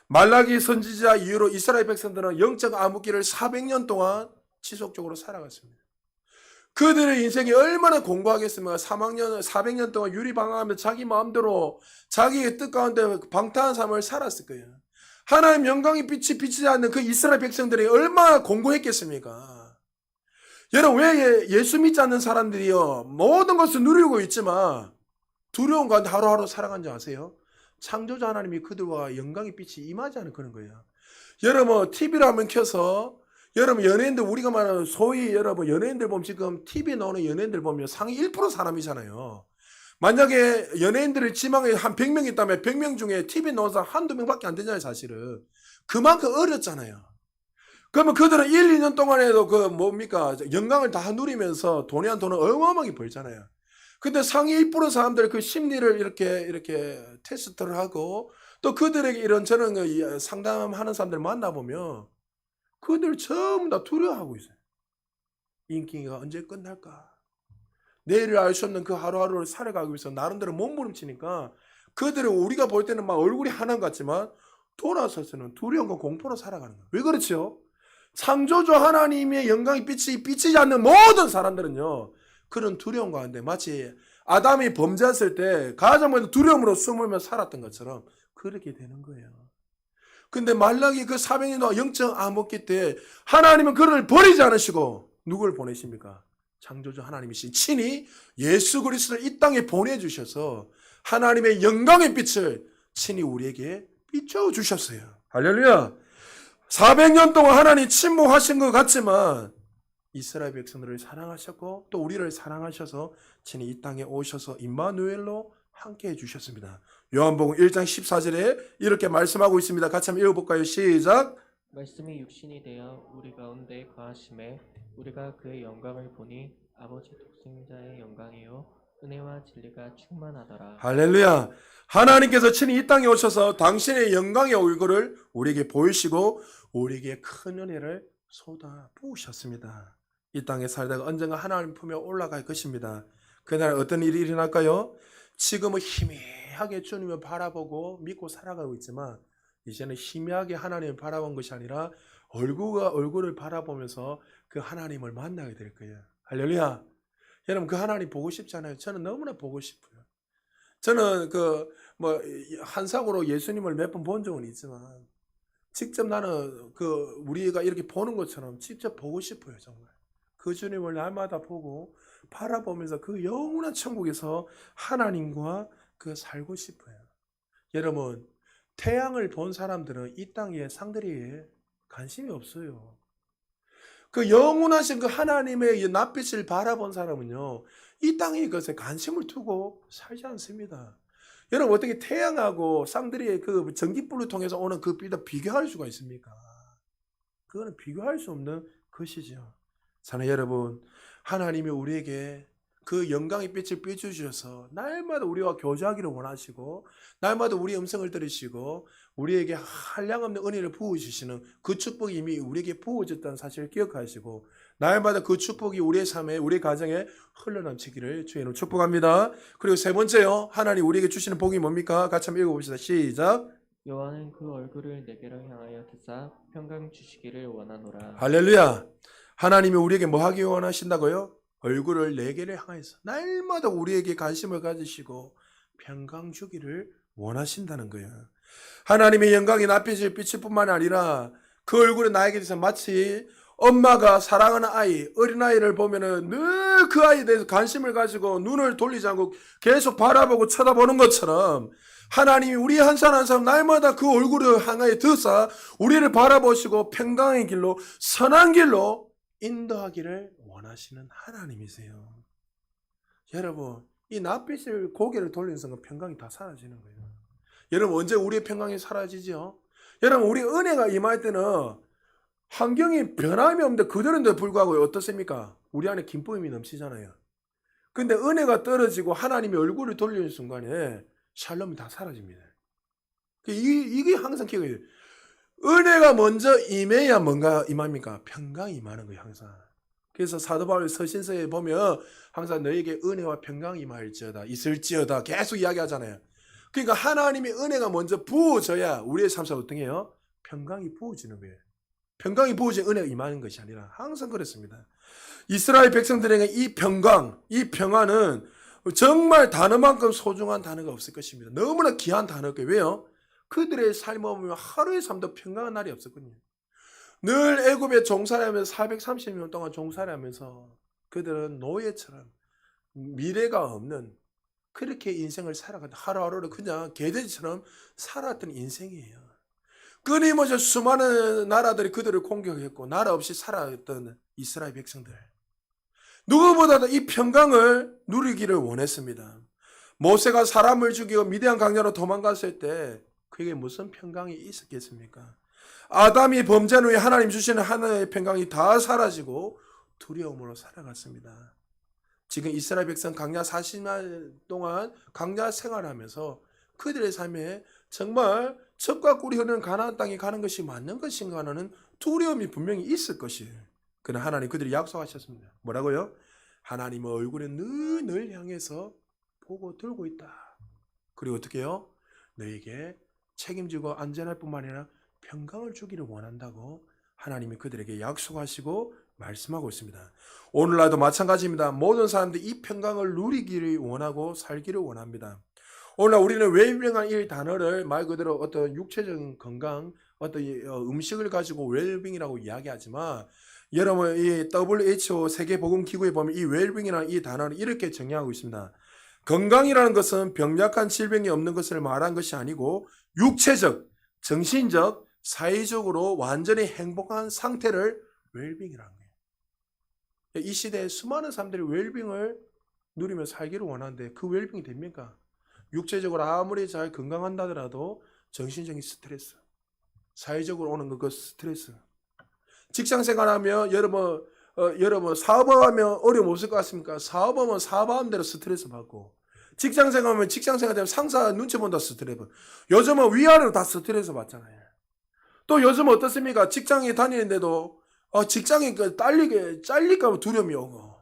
Speaker 1: 말라기 선지자 이후로 이스라엘 백성들은 영적 암흑기를 400년 동안 지속적으로 살아갔습니다. 그들의 인생이 얼마나 공고하겠습니까? 400년 동안 유리방황하며 자기 마음대로 자기의 뜻 가운데 방탕한 삶을 살았을 거예요. 하나님 영광의 빛이 비치지 않는 그 이스라엘 백성들이 얼마나 공고했겠습니까? 여러분, 왜 예수 믿지 않는 사람들이요 모든 것을 누리고 있지만 두려운 가운데 하루하루 살아간 줄 아세요? 창조자 하나님이 그들과 영광의 빛이 임하지 않은 그런 거예요. 여러분, TV를 한번 켜서 여러분 연예인들, 우리가 말하는 소위 여러분 연예인들 보면 지금 TV에 나오는 연예인들 보면 상위 1% 사람이잖아요. 만약에 연예인들의 지망에 한 100명 있다면 100명 중에 TV에 나온 사람 한두 명밖에 안 되잖아요, 사실은. 그만큼 어렸잖아요. 그러면 그들은 1, 2년 동안에도 영광을 다 누리면서 돈이 한 돈을 어마어마하게 벌잖아요. 근데 상위 1% 사람들 그 심리를 이렇게 테스트를 하고 또 그들에게 이런저런 상담하는 사람들 만나보면 그들 전부 다 두려워하고 있어요. 인기가 언제 끝날까? 내일을 알 수 없는 그 하루하루를 살아가기 위해서 나름대로 몸부림치니까 그들은 우리가 볼 때는 막 얼굴이 하나인 것 같지만 돌아서서는 두려움과 공포로 살아가는 거예요. 왜 그렇죠? 창조주 하나님의 영광의 빛이 비치지 않는 모든 사람들은요, 그런 두려움 가운데 마치 아담이 범죄했을 때 가장 먼저 두려움으로 숨으며 살았던 것처럼 그렇게 되는 거예요. 근데 말라기 그 400년 동안 영적 암흑기 때 하나님은 그를 버리지 않으시고 누굴 보내십니까? 창조주 하나님이신 친히 예수 그리스도를 이 땅에 보내주셔서 하나님의 영광의 빛을 친히 우리에게 비춰주셨어요. 할렐루야. 400년 동안 하나님 침묵하신 것 같지만 이스라엘 백성들을 사랑하셨고 또 우리를 사랑하셔서 친히 이 땅에 오셔서 임마누엘로 함께 해주셨습니다. 요한복음 1장 14절에 이렇게 말씀하고 있습니다. 같이 한번 읽어볼까요? 시작.
Speaker 2: 말씀이 육신이 되어 우리 가운데 거하심에 우리가 그의 영광을 보니 아버지 독생자의 영광이요 은혜와 진리가 충만하더라.
Speaker 1: 할렐루야. 하나님께서 친히 이 땅에 오셔서 당신의 영광의 얼굴을 우리에게 보이시고 우리에게 큰 은혜를 쏟아 부으셨습니다. 이 땅에 살다가 언젠가 하나님 품에 올라갈 것입니다. 그날 어떤 일이 일어날까요? 지금은 희미하게 주님을 바라보고 믿고 살아가고 있지만 이제는 희미하게 하나님을 바라본 것이 아니라 얼굴과 얼굴을 바라보면서 그 하나님을 만나게 될 거예요. 할렐루야. 여러분, 그 하나님 보고 싶지 않아요? 저는 너무나 보고 싶어요. 저는 한상으로 예수님을 몇 번 본 적은 있지만 직접 나는 우리가 이렇게 보는 것처럼 직접 보고 싶어요, 정말. 그 주님을 날마다 보고 바라보면서 그 영원한 천국에서 하나님과 살고 싶어요. 여러분, 태양을 본 사람들은 이 땅의 상들이에 관심이 없어요. 그 영원하신 그 하나님의 낯빛을 바라본 사람은요, 이 땅의 것에 관심을 두고 살지 않습니다. 여러분, 어떻게 태양하고 쌍들이의 그 전기불을 통해서 오는 그 빛을 비교할 수가 있습니까? 그거는 비교할 수 없는 것이죠. 사랑하는 여러분, 하나님이 우리에게 그 영광의 빛을 비춰주셔서 날마다 우리와 교제하기를 원하시고 날마다 우리의 음성을 들으시고 우리에게 한량없는 은혜를 부어주시는 그 축복이 이미 우리에게 부어졌다는 사실을 기억하시고 날마다 그 축복이 우리의 삶에, 우리의 가정에 흘러넘치기를 주의 이름으로 축복합니다. 그리고 세 번째요, 하나님 우리에게 주시는 복이 뭡니까? 같이 한번 읽어봅시다. 시작.
Speaker 2: 여호와는 그 얼굴을 내게로 향하여 드사 평강 주시기를 원하노라.
Speaker 1: 할렐루야. 하나님이 우리에게 뭐 하기 원하신다고요? 얼굴을 내게를 향해서 날마다 우리에게 관심을 가지시고 평강 주기를 원하신다는 거예요. 하나님의 영광이 낯빛을 비칠 뿐만 아니라 그 얼굴이 나에게 대해서 마치 엄마가 사랑하는 아이, 어린아이를 보면은 늘 그 아이에 대해서 관심을 가지고 눈을 돌리지 않고 계속 바라보고 쳐다보는 것처럼 하나님이 우리 한 사람 한 사람 날마다 그 얼굴을 향하여 드사 우리를 바라보시고 평강의 길로, 선한 길로 인도하기를 원하시는 하나님이세요. 여러분, 이 낯빛을 고개를 돌리는 순간 평강이 다 사라지는 거예요. 여러분, 언제 우리의 평강이 사라지죠? 여러분, 우리 은혜가 임할 때는 환경이 변함이 없는데 그대로인데 불구하고 어떻습니까? 우리 안에 기쁨이 넘치잖아요. 근데 은혜가 떨어지고 하나님의 얼굴을 돌리는 순간에 샬롬이 다 사라집니다. 이게 항상 기억해요. 은혜가 먼저 임해야 뭔가 임합니까? 평강이 임하는 거예요, 항상. 그래서 사도 바울 서신서에 보면 항상 너에게 은혜와 평강이 임할지어다 있을지어다 계속 이야기하잖아요. 그러니까 하나님의 은혜가 먼저 부어져야 우리의 삶 속에 어떻게 해요? 평강이 부어지는 거예요. 평강이 부어진 은혜가 임하는 것이 아니라 항상 그렇습니다. 이스라엘 백성들에게 이 평강, 이 평안은 정말 단어만큼 소중한 단어가 없을 것입니다. 너무나 귀한 단어고요. 왜요? 그들의 삶을 보면 하루의 삶도 평강한 날이 없었거든요. 늘 애굽에 종살이하면서 430년 동안 종살이하면서 그들은 노예처럼 미래가 없는 그렇게 인생을 살아갔다. 하루하루를 그냥 개돼지처럼 살았던 인생이에요. 끊임없이 수많은 나라들이 그들을 공격했고 나라 없이 살아왔던 이스라엘 백성들. 누구보다도 이 평강을 누리기를 원했습니다. 모세가 사람을 죽이고 미디안 강야로 도망갔을 때 그에게 무슨 평강이 있었겠습니까? 아담이 범죄한 후에 하나님 주시는 하나님의 평강이 다 사라지고 두려움으로 살아갔습니다. 지금 이스라엘 백성 강야 40년 동안 강야 생활하면서 그들의 삶에 정말 젖과 꿀이 흐르는 가나안 땅에 가는 것이 맞는 것인가 하는 두려움이 분명히 있을 것이에요. 그러나 하나님 그들이 약속하셨습니다. 뭐라고요? 하나님의 얼굴에 늘 향해서 보고 들고 있다. 그리고 어떻게 해요? 너에게 책임지고 안전할 뿐만 아니라 평강을 주기를 원한다고 하나님이 그들에게 약속하시고 말씀하고 있습니다. 오늘날도 마찬가지입니다. 모든 사람들이 이 평강을 누리기를 원하고 살기를 원합니다. 오늘날 우리는 웰빙한 이 단어를 말 그대로 어떤 육체적인 건강, 어떤 음식을 가지고 웰빙이라고 이야기하지만 여러분 이 WHO 세계보건기구에 보면 이 웰빙이라는 이 단어를 이렇게 정의하고 있습니다. 건강이라는 것은 병약한 질병이 없는 것을 말한 것이 아니고 육체적, 정신적, 사회적으로 완전히 행복한 상태를 웰빙이라는 거예요. 이 시대에 수많은 사람들이 웰빙을 누리며 살기를 원하는데 그 웰빙이 됩니까? 육체적으로 아무리 잘 건강한다더라도 정신적인 스트레스, 사회적으로 오는 그 스트레스. 직장 생활하면 여러분 사업하면 어려움 없을 것 같습니까? 사업하면 사업하는 대로 스트레스 받고 직장 생활하면 직장 생활 때문에 상사 눈치 본다 스트레스 받고 요즘은 위아래로 다 스트레스 받잖아요. 또 요즘은 어떻습니까? 직장에 다니는데도 직장이 잘릴까 봐 두려움이 오고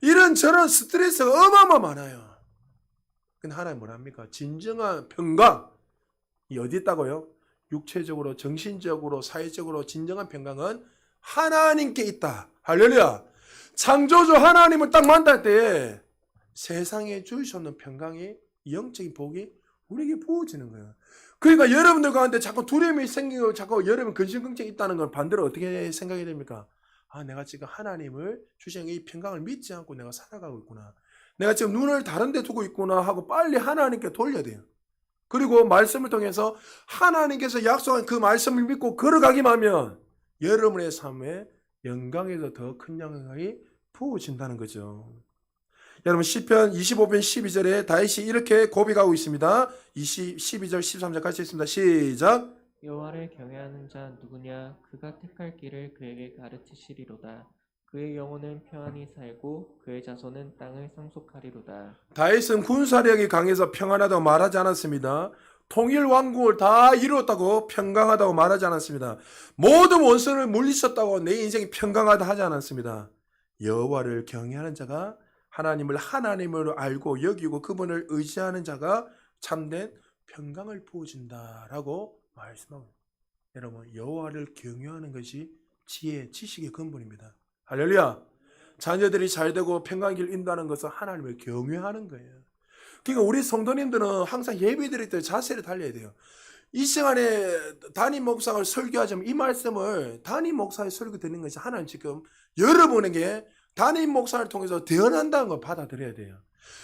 Speaker 1: 이런 저런 스트레스가 어마어마 많아요. 근데 하나님 뭐라 합니까? 진정한 평강이 어디 있다고요? 육체적으로, 정신적으로, 사회적으로 진정한 평강은 하나님께 있다. 할렐루야. 창조주 하나님을 딱 만날 때 세상에 주셨는 평강이 영적인 복이 우리에게 부어지는 거예요. 그러니까 여러분들 가운데 자꾸 두려움이 생기고 자꾸 여러분 근심긍정이 있다는 건 반대로 어떻게 생각이 됩니까? 내가 지금 하나님을 주신 이 평강을 믿지 않고 내가 살아가고 있구나. 내가 지금 눈을 다른 데 두고 있구나 하고 빨리 하나님께 돌려야 돼요. 그리고 말씀을 통해서 하나님께서 약속한 그 말씀을 믿고 걸어가기만 하면 여러분의 삶에 영광에서 더 큰 영광이 부어진다는 거죠. 여러분 시편 25편 12절에 다윗이 이렇게 고백하고 있습니다. 12절 13절 같이 읽습니다. 시작.
Speaker 2: 여호와를 경외하는 자 누구냐? 그가 택할 길을 그에게 가르치시리로다. 그의 영혼은 평안히 살고 그의 자손은 땅을 상속하리로다.
Speaker 1: 다윗은 군사력이 강해서 평안하다고 말하지 않았습니다. 통일 왕국을 다 이루었다고 평강하다고 말하지 않았습니다. 모든 원수를 물리쳤다고 내 인생이 평강하다 하지 않았습니다. 여호와를 경외하는 자가 하나님을 알고 여기고 그분을 의지하는 자가 참된 평강을 부어준다라고 말씀하고 있습니다. 여러분 여호와를 경외하는 것이 지혜, 지식의 근본입니다. 할렐루야. 자녀들이 잘되고 평강길 인도하는 것은 하나님을 경외하는 거예요. 그러니까 우리 성도님들은 항상 예배드릴 때 자세를 달려야 돼요. 이 시간에 담임 목사가 설교하자면 이 말씀을 담임 목사의 설교 듣는 것이 하나님 지금 여러분에게 담임 목사를 통해서 대언한다는 걸 받아들여야 돼요.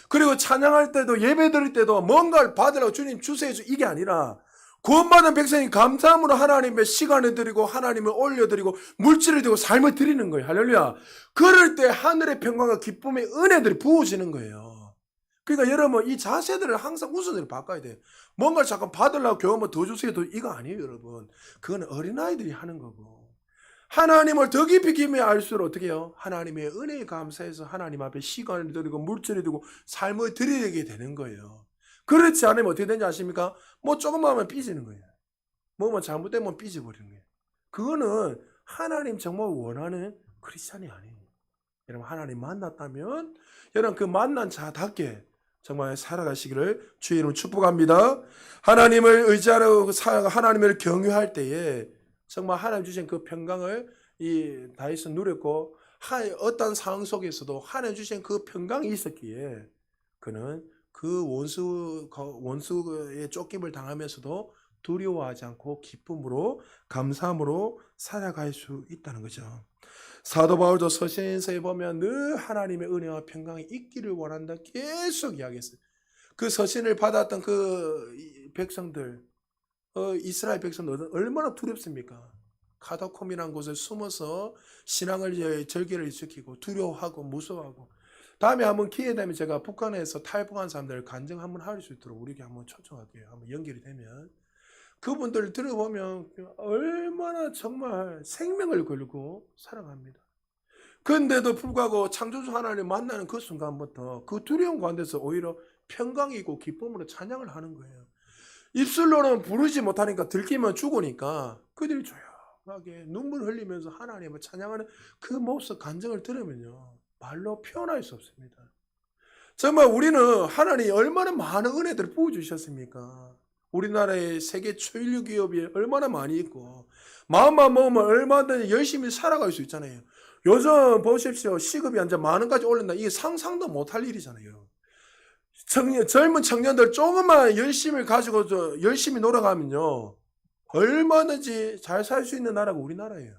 Speaker 1: 그리고 찬양할 때도 예배드릴 때도 뭔가를 받으라고 주님 주세요 이게 아니라 구원받은 백성이 감사함으로 하나님의 시간을 드리고 하나님을 올려드리고 물질을 드리고 삶을 드리는 거예요. 할렐루야. 그럴 때 하늘의 평강과 기쁨의 은혜들이 부어지는 거예요. 그러니까 여러분 이 자세들을 항상 우선으로 바꿔야 돼요. 뭔가를 자꾸 받으려고 교회만 더 주세요. 이거 아니에요 여러분. 그건 어린아이들이 하는 거고 하나님을 더 깊이 깊이 알수록 어떻게 해요? 하나님의 은혜에 감사해서 하나님 앞에 시간을 드리고 물질을 드리고 삶을 드리게 되는 거예요. 그렇지 않으면 어떻게 되는지 아십니까? 뭐 조금만 하면 삐지는 거예요. 뭐만 잘못되면 삐져버리는 거예요. 그거는 하나님 정말 원하는 크리스찬이 아니에요. 여러분 하나님 만났다면 여러분 그 만난 자답게 정말 살아가시기를 주의 이름으로 축복합니다. 하나님을 의지하고 하나님을 경유할 때에 정말 하나님 주신 그 평강을 이 다윗은 누렸고 어떤 상황 속에서도 하나님 주신 그 평강이 있었기에 그는 그 원수의 쫓김을 당하면서도 두려워하지 않고 기쁨으로 감사함으로 살아갈 수 있다는 거죠. 사도 바울도 서신서에 보면 늘 하나님의 은혜와 평강이 있기를 원한다 계속 이야기했어요. 그 서신을 받았던 그 백성들, 이스라엘 백성들 얼마나 두렵습니까? 카다콤이라는 곳에 숨어서 신앙을 절개를 지키고 두려워하고 무서워하고. 다음에 한번 기회 되면 제가 북한에서 탈북한 사람들 간증 한번 할 수 있도록 우리에게 한번 초청할게요. 한번 연결이 되면. 그분들 들어보면 얼마나 정말 생명을 걸고 살아갑니다. 그런데도 불구하고 창조주 하나님을 만나는 그 순간부터 그 두려움 가운데서 오히려 평강이고 기쁨으로 찬양을 하는 거예요. 입술로는 부르지 못하니까 들키면 죽으니까 그들이 조용하게 눈물 흘리면서 하나님을 찬양하는 그 모습 간증을 들으면요 말로 표현할 수 없습니다. 정말 우리는 하나님이 얼마나 많은 은혜들을 부어주셨습니까? 우리나라의 세계 초일류 기업이 얼마나 많이 있고 마음만 먹으면 얼마든지 열심히 살아갈 수 있잖아요. 요즘 보십시오. 시급이 이제 10,000원까지 올린다. 이게 상상도 못할 일이잖아요. 젊은 청년들 조금만 열심히 가지고 열심히 놀아가면요 얼마든지 잘 살 수 있는 나라가 우리나라예요.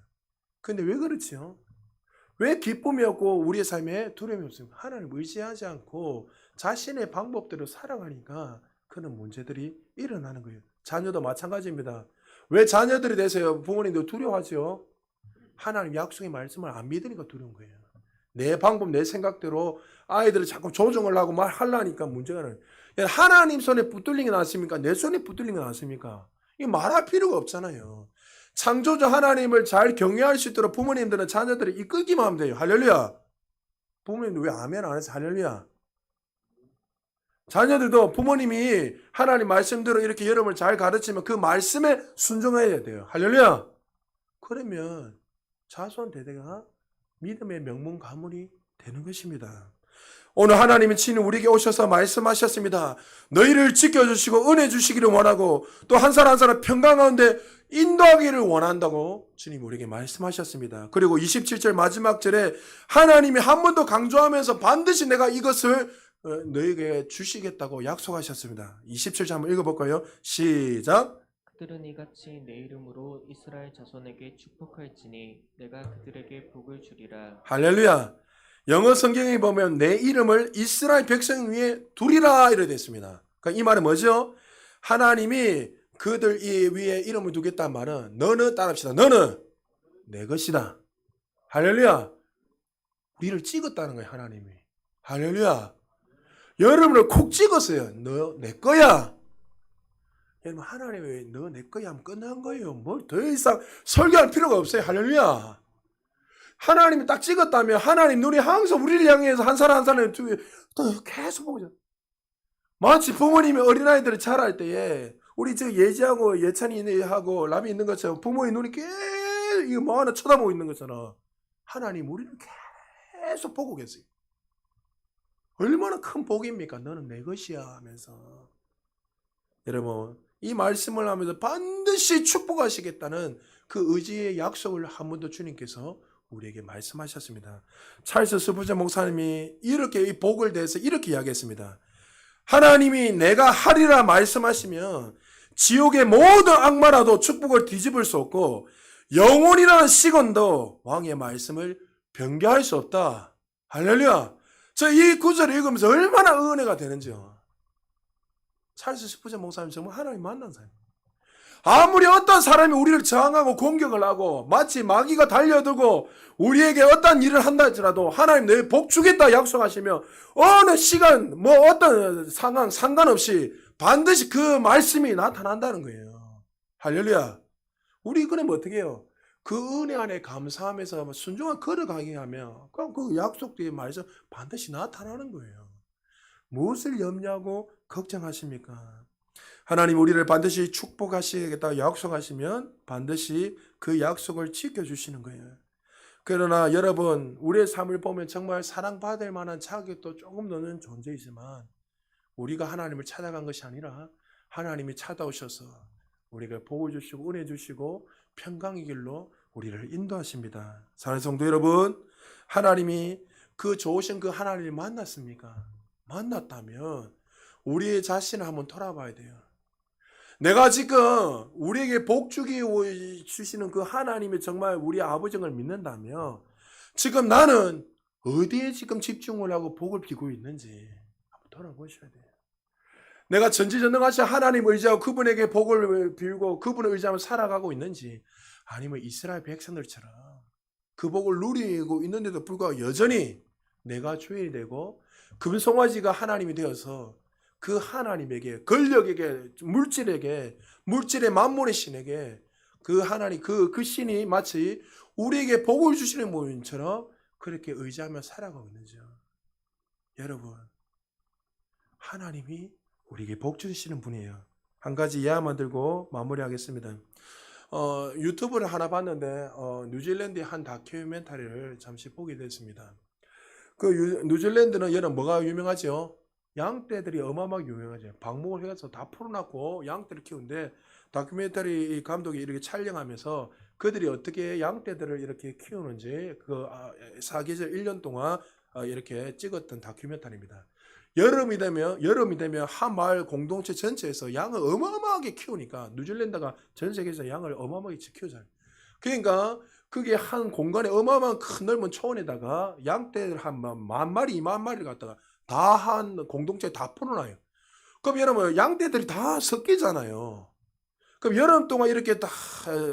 Speaker 1: 근데 왜 그렇지요? 왜 기쁨이 없고 우리의 삶에 두려움이 없습니까? 하나님을 의지하지 않고 자신의 방법대로 살아가니까 그런 문제들이 일어나는 거예요. 자녀도 마찬가지입니다. 왜 자녀들이 되세요? 부모님도 두려워하죠. 하나님 약속의 말씀을 안 믿으니까 두려운 거예요. 내 방법, 내 생각대로 아이들을 자꾸 조정을 하고 말하려니까 문제가 나요. 하나님 손에 붙들린 게 낫습니까? 내 손에 붙들린 게 낫습니까? 이 말할 필요가 없잖아요. 창조주 하나님을 잘 경외할 수 있도록 부모님들은 자녀들을 이끌기만 하면 돼요. 할렐루야. 부모님들 왜 아멘 안 해서 할렐루야. 자녀들도 부모님이 하나님 말씀대로 이렇게 여러분을 잘 가르치면 그 말씀에 순종해야 돼요. 할렐루야. 그러면 자손 대대가 믿음의 명문 가문이 되는 것입니다. 오늘 하나님이 친히 우리에게 오셔서 말씀하셨습니다. 너희를 지켜주시고 은혜 주시기를 원하고 또 한 사람 한 사람 평강 가운데 인도하기를 원한다고 주님 우리에게 말씀하셨습니다. 그리고 27절 마지막 절에 하나님이 한 번 더 강조하면서 반드시 내가 이것을 너희에게 주시겠다고 약속하셨습니다. 27절 한번 읽어볼까요? 시작.
Speaker 2: 그들은 이같이 내 이름으로 이스라엘 자손에게 축복할지니 내가 그들에게 복을 주리라.
Speaker 1: 할렐루야. 영어 성경에 보면 내 이름을 이스라엘 백성 위에 두리라 이렇게 됐습니다. 그러니까 이 말은 뭐죠? 하나님이 그들 이 위에 이름을 두겠다는 말은 너는 따릅시다. 너는 내 것이다. 할렐루야. 우리를 찍었다는 거예요. 하나님이. 할렐루야. 여러분을 콕 찍었어요. 너 내 거야. 여러분 하나님이 너 내 거야 하면 끝난 거예요. 뭘 더 이상 설교할 필요가 없어요. 할렐루야. 하나님이 딱 찍었다면 하나님 눈이 항상 우리를 향해서 한 사람 한 사람 또 계속 보고 마치 부모님이 어린아이들을 자랄 때에 우리 저 예지하고 예찬이하고 람이 있는 것처럼 부모의 눈이 계속 이거 뭐 하나 쳐다보고 있는 것처럼 하나님 우리를 계속 보고 계세요. 얼마나 큰 복입니까? 너는 내 것이야 하면서. 여러분 이 말씀을 하면서 반드시 축복하시겠다는 그 의지의 약속을 한 번 더 주님께서 우리에게 말씀하셨습니다. 찰스 스푸전 목사님이 이렇게 이 복을 대해서 이렇게 이야기했습니다. 하나님이 내가 하리라 말씀하시면 지옥의 모든 악마라도 축복을 뒤집을 수 없고 영혼이라는 시건도 왕의 말씀을 변개할 수 없다. 할렐루야. 저 이 구절을 읽으면서 얼마나 은혜가 되는지요. 찰스 스푸전 목사님 정말 하나님 만난 사람. 아무리 어떤 사람이 우리를 저항하고 공격을 하고 마치 마귀가 달려들고 우리에게 어떤 일을 한다 할지라도 하나님 내 복 주겠다 약속하시며 어느 시간 뭐 어떤 상황 상관없이 반드시 그 말씀이 나타난다는 거예요. 할렐루야. 우리 그러면 어떻게 해요? 그 은혜 안에 감사하면서 순종한 걸어가게 하면 그럼 그 약속된 말씀 반드시 나타나는 거예요. 무엇을 염려하고 걱정하십니까? 하나님 우리를 반드시 축복하시겠다고 약속하시면 반드시 그 약속을 지켜주시는 거예요. 그러나 여러분, 우리의 삶을 보면 정말 사랑받을 만한 자격도 조금 넘는 존재이지만 우리가 하나님을 찾아간 것이 아니라 하나님이 찾아오셔서 우리가 복을 주시고 은혜 주시고 평강의 길로 우리를 인도하십니다. 사랑하는 성도 여러분, 하나님이 그 좋으신 그 하나님을 만났습니까? 만났다면 우리의 자신을 한번 돌아봐야 돼요. 내가 지금 우리에게 복 주시는 그 하나님이 정말 우리 아버지를 믿는다면 지금 나는 어디에 지금 집중을 하고 복을 비고 있는지 한번 돌아보셔야 돼요. 내가 전지전능하신 하나님 의지하고 그분에게 복을 빌고 그분을 의지하며 살아가고 있는지, 아니면 이스라엘 백성들처럼 그 복을 누리고 있는데도 불구하고 여전히 내가 주인이 되고 금송아지가 하나님이 되어서 그 하나님에게, 권력에게, 물질의 만몬의 신에게 그 하나님, 그 신이 마치 우리에게 복을 주시는 모임처럼 그렇게 의지하며 살아가고 있는지요. 여러분, 하나님이 우리에게 복 주시는 분이에요. 한 가지 이야기만 들고 마무리하겠습니다. 유튜브를 하나 봤는데 뉴질랜드의 한 다큐멘터리를 잠시 보게 됐습니다. 그 뉴질랜드는 여러분 뭐가 유명하죠? 양떼들이 어마어마하게 유명하죠. 방목을 해서 다 풀어놨고 양떼를 키우는데, 다큐멘터리 감독이 이렇게 촬영하면서 그들이 어떻게 양떼들을 이렇게 키우는지 그 사계절 1년 동안 이렇게 찍었던 다큐멘터리입니다. 여름이 되면 한 마을 공동체 전체에서 양을 어마어마하게 키우니까, 뉴질랜드가 전 세계에서 양을 어마어마하게 키우잖아요. 그러니까 그게 한 공간에 어마어마한 큰 넓은 초원에다가 양떼를 한 10,000마리, 20,000마리를 갖다가 다 한 공동체에 다 풀어놔요. 그럼 여러분, 양떼들이 다 섞이잖아요. 그럼 여름 동안 이렇게 다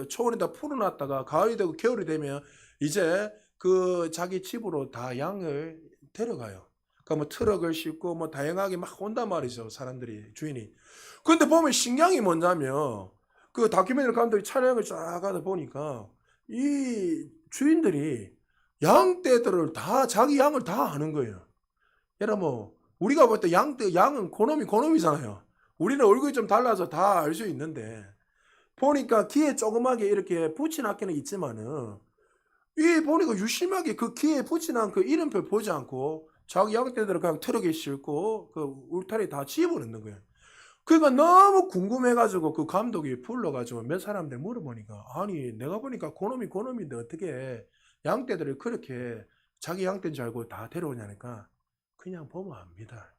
Speaker 1: 초원에다 풀어놨다가 가을이 되고 겨울이 되면 이제 그 자기 집으로 다 양을 데려가요. 그러니까 뭐 트럭을 싣고 뭐 다양하게 막 온단 말이죠, 사람들이, 주인이. 그런데 보면 신기한 게 뭐냐면, 그 다큐멘터리 감독이 촬영을 쫙 하다 보니까 이 주인들이 양떼들을 다, 자기 양을 다 아는 거예요. 여러분, 우리가 볼 때 양은 고놈이잖아요. 우리는 얼굴이 좀 달라서 다 알 수 있는데, 보니까 귀에 조그맣게 이렇게 붙여놨기는 있지만은, 이 보니까 유심하게 그 귀에 붙여놓은 그 이름표 보지 않고 자기 양떼들을 그냥 트럭에 싣고 그 울타리 다 집어넣는 거예요. 그러니까 너무 궁금해가지고 그 감독이 불러가지고 몇 사람들 물어보니까, 아니 내가 보니까 고놈인데 어떻게 양떼들을 그렇게 자기 양떼인 줄 알고 다 데려오냐니까, 그냥 보면 압니다.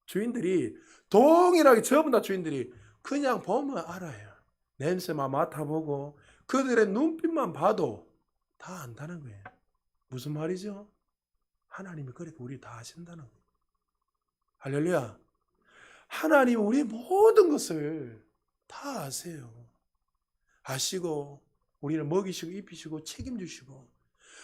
Speaker 1: 주인들이 동일하게 전부 다 주인들이 그냥 보면 알아요. 냄새만 맡아보고 그들의 눈빛만 봐도 다 안다는 거예요. 무슨 말이죠? 하나님이 그렇게 우리 다 아신다는 거예요. 할렐루야. 하나님이 우리 모든 것을 다 아세요. 아시고 우리를 먹이시고 입히시고 책임주시고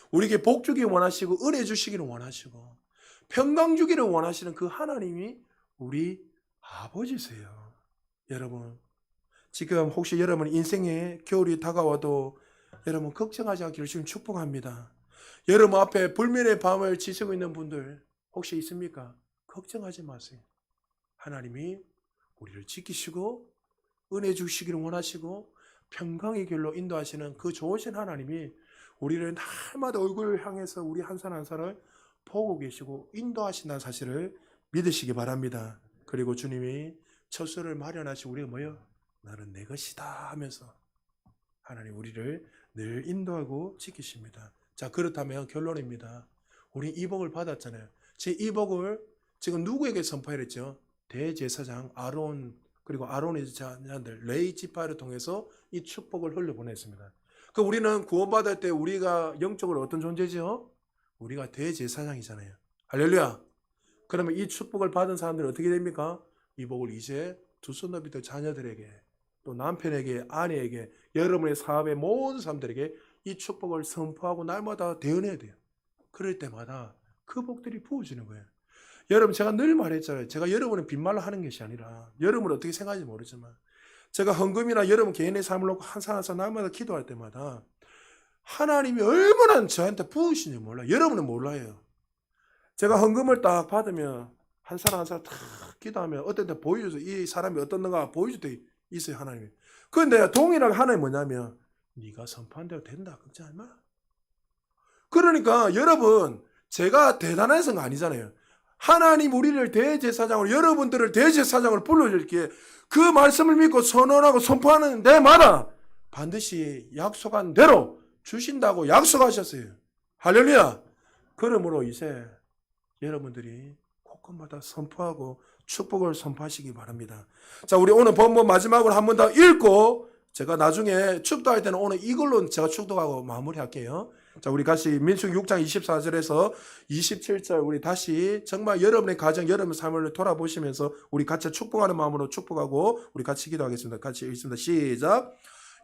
Speaker 1: 우리에게 복 주기를 원하시고 은혜 주시기를 원하시고 평강 주기를 원하시는 그 하나님이 우리 아버지세요. 여러분, 지금 혹시 여러분 인생에 겨울이 다가와도 여러분 걱정하지 않기를 지금 축복합니다. 여러분 앞에 불면의 밤을 지새고 있는 분들 혹시 있습니까? 걱정하지 마세요. 하나님이 우리를 지키시고 은혜 주시기를 원하시고 평강의 길로 인도하시는 그 좋으신 하나님이 우리를 날마다 얼굴을 향해서 우리 한 살 한 살을 보고 계시고 인도하신다는 사실을 믿으시기 바랍니다. 그리고 주님이 처소를 마련하시고 우리가 뭐요? 나는 내 것이다 하면서 하나님 우리를 늘 인도하고 지키십니다. 자, 그렇다면 결론입니다. 우리 이 복을 받았잖아요. 이 복을 지금 누구에게 선포했죠? 대제사장 아론, 그리고 아론의 자녀들 레위 지파를 통해서 이 축복을 흘려보냈습니다. 그 우리는 구원받을 때 우리가 영적으로 어떤 존재죠? 우리가 대제사장이잖아요. 할렐루야. 그러면 이 축복을 받은 사람들은 어떻게 됩니까? 이 복을 이제 두 손 높이 들 자녀들에게, 또 남편에게, 아내에게, 여러분의 사업의 모든 사람들에게 이 축복을 선포하고 날마다 대언해야 돼요. 그럴 때마다 그 복들이 부어지는 거예요. 여러분, 제가 늘 말했잖아요. 제가 여러분의 빈말로 하는 것이 아니라, 여러분을 어떻게 생각하는지 모르지만 제가 헌금이나 여러분 개인의 삶을 놓고 한 사람 한 사람 날마다 기도할 때마다 하나님이 얼마나 저한테 부으시는지 몰라요. 여러분은 몰라요. 제가 헌금을 딱 받으면 한 사람 한 사람 딱 기도하면 어떤 때 보여줘서 이 사람이 어떻는가 보여줄 때 있어요, 하나님이. 그런데 동일하게 하나님이 뭐냐면 네가 선포한 대로 된다. 걱정하지 마. 그러니까 여러분, 제가 대단해서가 아니잖아요. 하나님 우리를 대제사장으로, 여러분들을 대제사장으로 불러줄게 그 말씀을 믿고 선언하고 선포하는 데마다 반드시 약속한 대로 주신다고 약속하셨어요. 할렐루야. 그러므로 이제 여러분들이 곳곳마다 선포하고 축복을 선포하시기 바랍니다. 자, 우리 오늘 본문 마지막으로 한 번 더 읽고 제가 나중에 축도할 때는 오늘 이걸로 제가 축도하고 마무리할게요. 자, 우리 같이 민수기 6장 24절에서 27절 우리 다시 정말 여러분의 가정, 여러분의 삶을 돌아보시면서 우리 같이 축복하는 마음으로 축복하고 우리 같이 기도하겠습니다. 같이 읽습니다. 시작.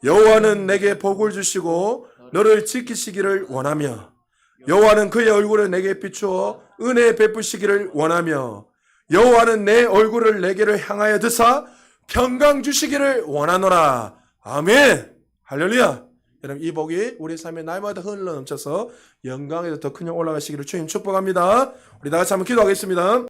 Speaker 1: 여호와는 내게 복을 주시고 너를 지키시기를 원하며 여호와는 그의 얼굴을 내게 비추어 은혜 베푸시기를 원하며 여호와는 내 얼굴을 내게로 향하여 드사 평강 주시기를 원하노라. 아멘. 할렐루야. 여러분, 이 복이 우리 삶에 날마다 흘러 넘쳐서 영광에서 더 큰 영 올라가시기를 주님 축복합니다. 우리 다 같이 한번 기도하겠습니다.